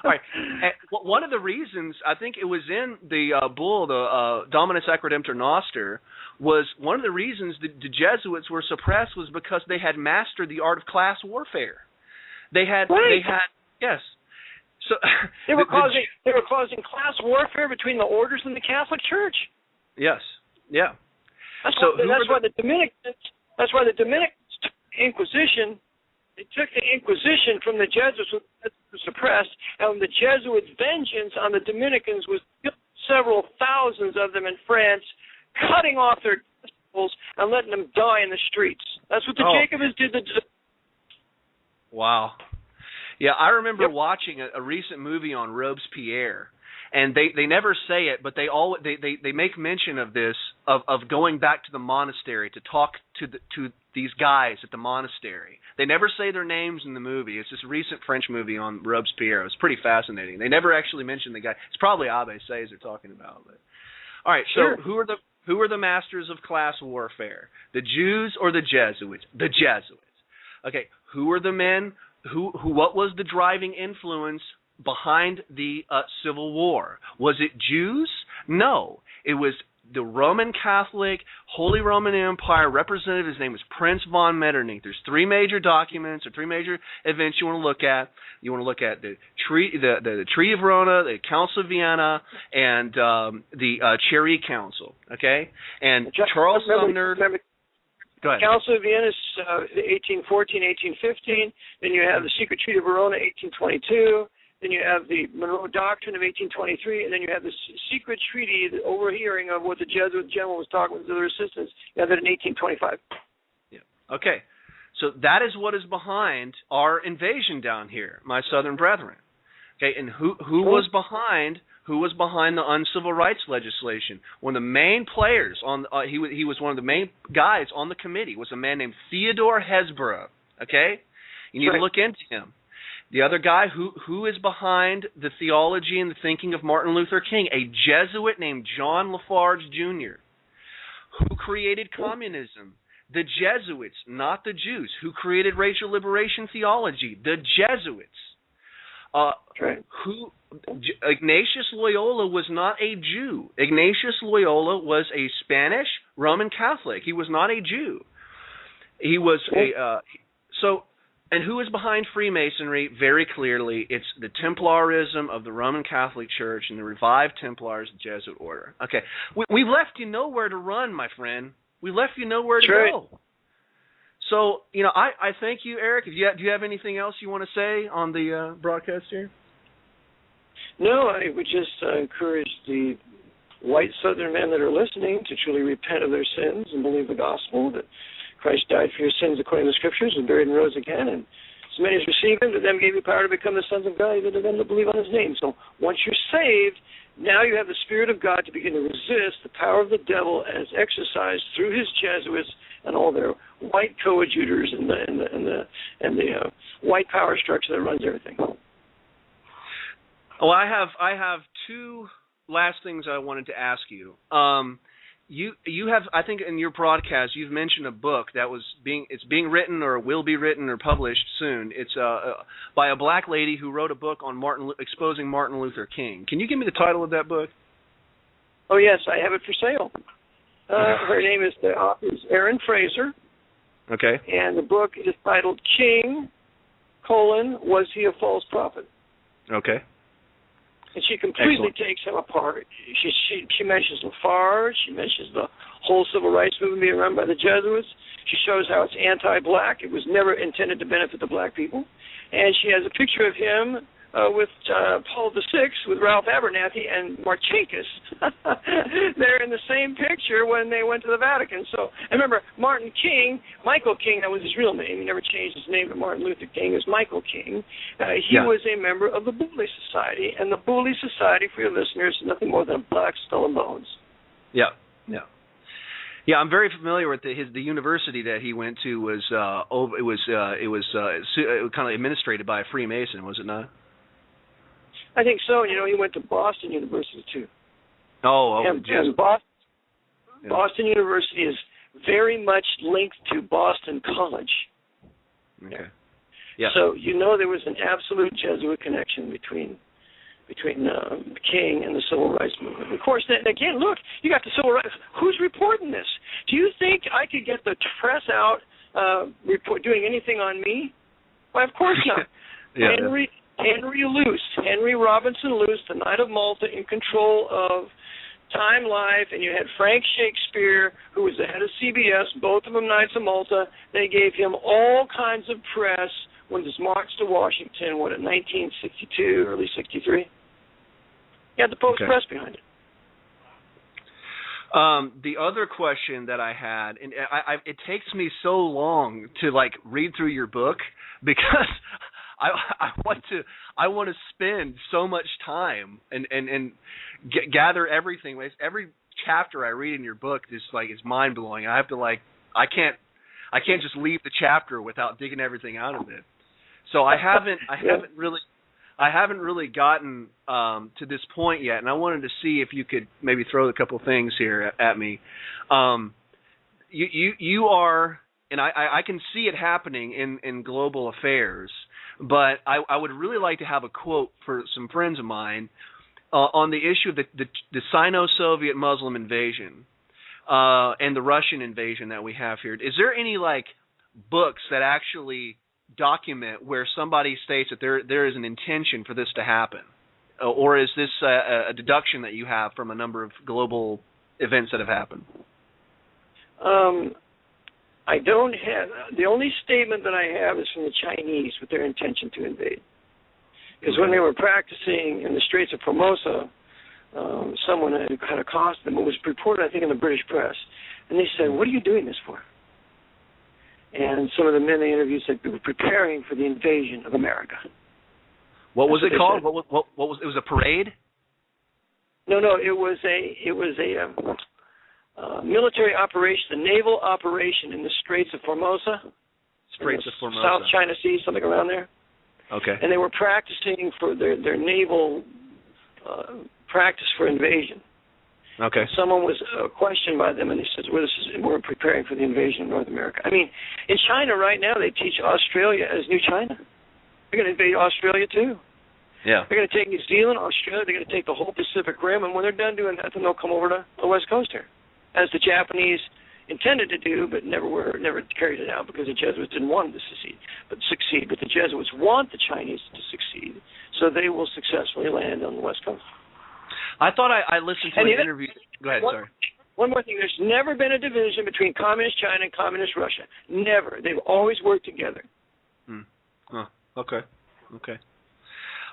All right. And one of the reasons, I think it was in the bull, the Dominus Ac Redemptor Noster, was one of the reasons the Jesuits were suppressed was because they had mastered the art of class warfare. They had yes. So they were causing class warfare between the orders and the Catholic Church. Yes. Yeah. That's why the Dominican Inquisition. They took the Inquisition from the Jesuits, who were suppressed, and the Jesuits' vengeance on the Dominicans was several thousands of them in France, cutting off their testicles and letting them die in the streets. That's what the Jacobites did. Wow. Yeah, I remember watching a recent movie on Robespierre, and they never say it, but they make mention of this of going back to the monastery to talk to these guys at the monastery. They never say their names in the movie. It's this recent French movie on Robespierre. It was pretty fascinating. They never actually mention the guy. It's probably Abbé Says they're talking about. But all right, so who are the masters of class warfare? The Jews or the Jesuits? The Jesuits. Okay, who are the men? What was the driving influence behind the Civil War? Was it Jews? No, it was the Roman Catholic Holy Roman Empire representative. His name was Prince von Metternich. There's 3 major documents or 3 major events you want to look at. You want to look at the Treaty of Verona, the Council of Vienna, and the Cherry Council. Okay, and Charles Sumner. Go ahead. Council of Vienna is 1814, 1815. Then you have the Secret Treaty of Verona, 1822. Then you have the Monroe Doctrine of 1823, and then you have the secret treaty, the overhearing of what the Jesuit general was talking with their assistants. You have that in 1825. Yeah. Okay. So that is what is behind our invasion down here, my southern brethren. Okay, and who was behind the uncivil rights legislation? One of the main players on he was one of the main guys on the committee was a man named Theodore Hesborough. Okay, you need to look into him. The other guy who is behind the theology and the thinking of Martin Luther King, a Jesuit named John Lafarge Jr., who created communism. The Jesuits, not the Jews, who created racial liberation theology. The Jesuits. Ignatius Loyola was not a Jew. Ignatius Loyola was a Spanish Roman Catholic. He was not a Jew. He was and who is behind Freemasonry? Very clearly, it's the Templarism of the Roman Catholic Church and the revived Templars, the Jesuit order. Okay, we've left you nowhere to run, my friend. We left you nowhere to go. So, I thank you, Eric. Do you have anything else you want to say on the broadcast here? No, I would just encourage the white Southern men that are listening to truly repent of their sins and believe the gospel, that Christ died for your sins according to the Scriptures and buried and rose again. And as many as receive him, to them gave you power to become the sons of God, even to them that believe on his name. So once you're saved, now you have the Spirit of God to begin to resist the power of the devil as exercised through his Jesuits and all their white coadjutors and the white power structure that runs everything. Well, I have two last things I wanted to ask you. You have, I think, in your broadcast, you've mentioned a book that it's being written or will be written or published soon. It's by a black lady who wrote a book on exposing Martin Luther King. Can you give me the title of that book? Oh yes, I have it for sale. Her name is, the author is Erin Fraser. Okay. And the book is titled King, Was He a False Prophet? Okay. And she completely takes him apart. She mentions Lafarge. She mentions the whole civil rights movement being run by the Jesuits. She shows how it's anti-black. It was never intended to benefit the black people. And she has a picture of him with Paul VI, with Ralph Abernathy and Marcinkus. They're in the same picture when they went to the Vatican. So, and remember, Michael King, that was his real name. He never changed his name to Martin Luther King. It was Michael King. He was a member of the Booley Society. And the Booley Society, for your listeners, is nothing more than a black skull and bones. Yeah, yeah. Yeah, I'm very familiar with the university that he went to. Was kind of administrated by a Freemason, was it not? I think so. He went to Boston University, too. And Boston University is very much linked to Boston College. Okay. Yeah. So, there was an absolute Jesuit connection between King and the Civil Rights Movement. Of course, then again, look, you got the Civil Rights. Who's reporting this? Do you think I could get the press out doing anything on me? Why, of course not. Henry Robinson Luce, the Knight of Malta, in control of Time Life, and you had Frank Shakespeare, who was the head of CBS, both of them Knights of Malta. They gave him all kinds of press when this march to Washington, in 1962, early 63. He had the Pope's press behind it. The other question that I had, and it takes me so long to read through your book because I want to spend so much time and gather everything. Every chapter I read in your book is mind blowing. I have to I can't just leave the chapter without digging everything out of it. So I haven't really gotten to this point yet, and I wanted to see if you could maybe throw a couple things here at me. You are, and I can see it happening in global affairs, but I would really like to have a quote for some friends of mine on the issue of the Sino-Soviet Muslim invasion and the Russian invasion that we have here. Is there any books that actually document where somebody states that there is an intention for this to happen, or is this a deduction that you have from a number of global events that have happened? I don't have. The only statement that I have is from the Chinese with their intention to invade. Because when they were practicing in the Straits of Formosa, someone had accosted them. It was reported, I think, in the British press. And they said, "What are you doing this for?" And some of the men they interviewed said, "We were preparing for the invasion of America." What was it called? What was it? Was a parade? No. It was a military operation, a naval operation in the Straits of Formosa. South China Sea, something around there. Okay. And they were practicing for their naval practice for invasion. Okay. And someone was questioned by them, and they said, well, we're preparing for the invasion of North America. I mean, in China right now, they teach Australia as New China. They're going to invade Australia, too. Yeah. They're going to take New Zealand, Australia. They're going to take the whole Pacific Rim, and when they're done doing that, then they'll come over to the West Coast here, as the Japanese intended to do, but never carried it out because the Jesuits didn't want them to succeed. But the Jesuits want the Chinese to succeed, so they will successfully land on the West Coast. I thought I listened to an interview. Go ahead, sorry. One more thing. There's never been a division between Communist China and Communist Russia. Never. They've always worked together. Oh, okay.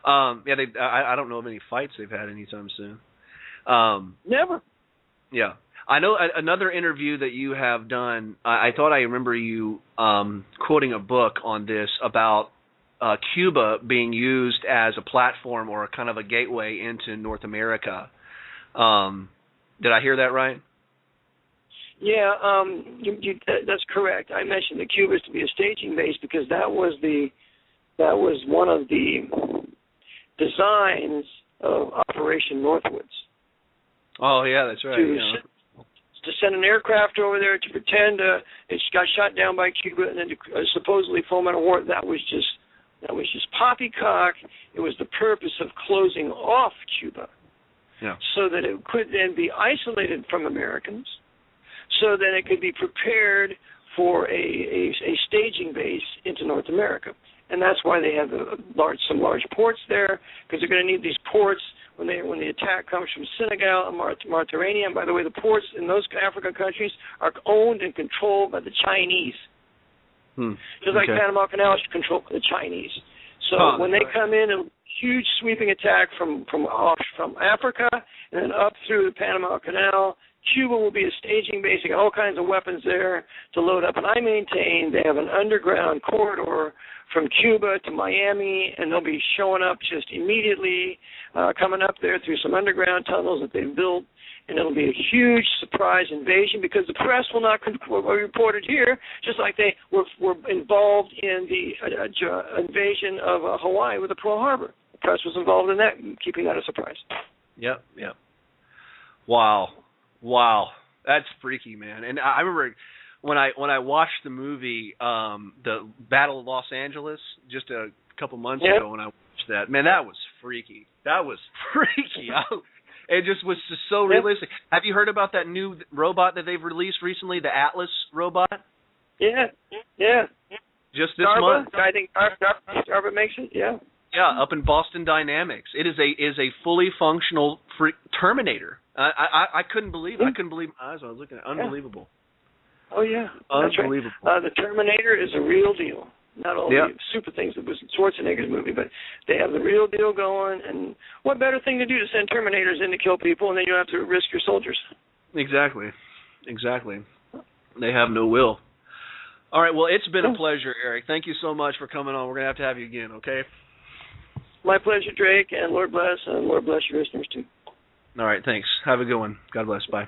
Yeah, I don't know of any fights they've had anytime soon. Never. Yeah. I know another interview that you have done, I thought I remember you quoting a book on this about Cuba being used as a platform or kind of a gateway into North America. Did I hear that right? Yeah, that's correct. I mentioned that Cuba is to be a staging base because that was one of the designs of Operation Northwoods. Oh, yeah, that's right. To send an aircraft over there to pretend it got shot down by Cuba and then to supposedly foment a war. That was just poppycock. It was the purpose of closing off Cuba, so that it could then be isolated from Americans, so that it could be prepared for a staging base into North America. And that's why they have some large ports there, because they're going to need these ports when the attack comes from Senegal and Mauritania. And by the way, the ports in those African countries are owned and controlled by the Chinese. Just like Panama Canal is controlled by the Chinese. So when they come in, a huge sweeping attack from Africa and then up through the Panama Canal, Cuba will be a staging base. They got all kinds of weapons there to load up. And I maintain they have an underground corridor from Cuba to Miami, and they'll be showing up just immediately, coming up there through some underground tunnels that they've built, and it'll be a huge surprise invasion because the press will not report it here, just like they were involved in the invasion of Hawaii with the Pearl Harbor. The press was involved in that, keeping that a surprise. Yep. Wow. That's freaky, man. And I remember when I watched the movie, the Battle of Los Angeles, just a couple months ago, when I watched that, man, that was freaky. It just was just so realistic. Have you heard about that new robot that they've released recently, the Atlas robot? Yeah. Just this Starbuck, month. I think Starbuck makes it. Yeah. Yeah, up in Boston Dynamics. It is a fully functional Terminator. I couldn't believe it. I couldn't believe my eyes when I was looking at it. Unbelievable. Oh, yeah. Unbelievable. Right. The Terminator is a real deal. Not all the super things that was in Schwarzenegger's movie, but they have the real deal going. And what better thing to do to send Terminators in to kill people, and then you don't have to risk your soldiers. Exactly. They have no will. All right, well, it's been a pleasure, Eric. Thank you so much for coming on. We're going to have you again, okay? My pleasure, Drake, and Lord bless your listeners, too. All right, thanks. Have a good one. God bless. Bye.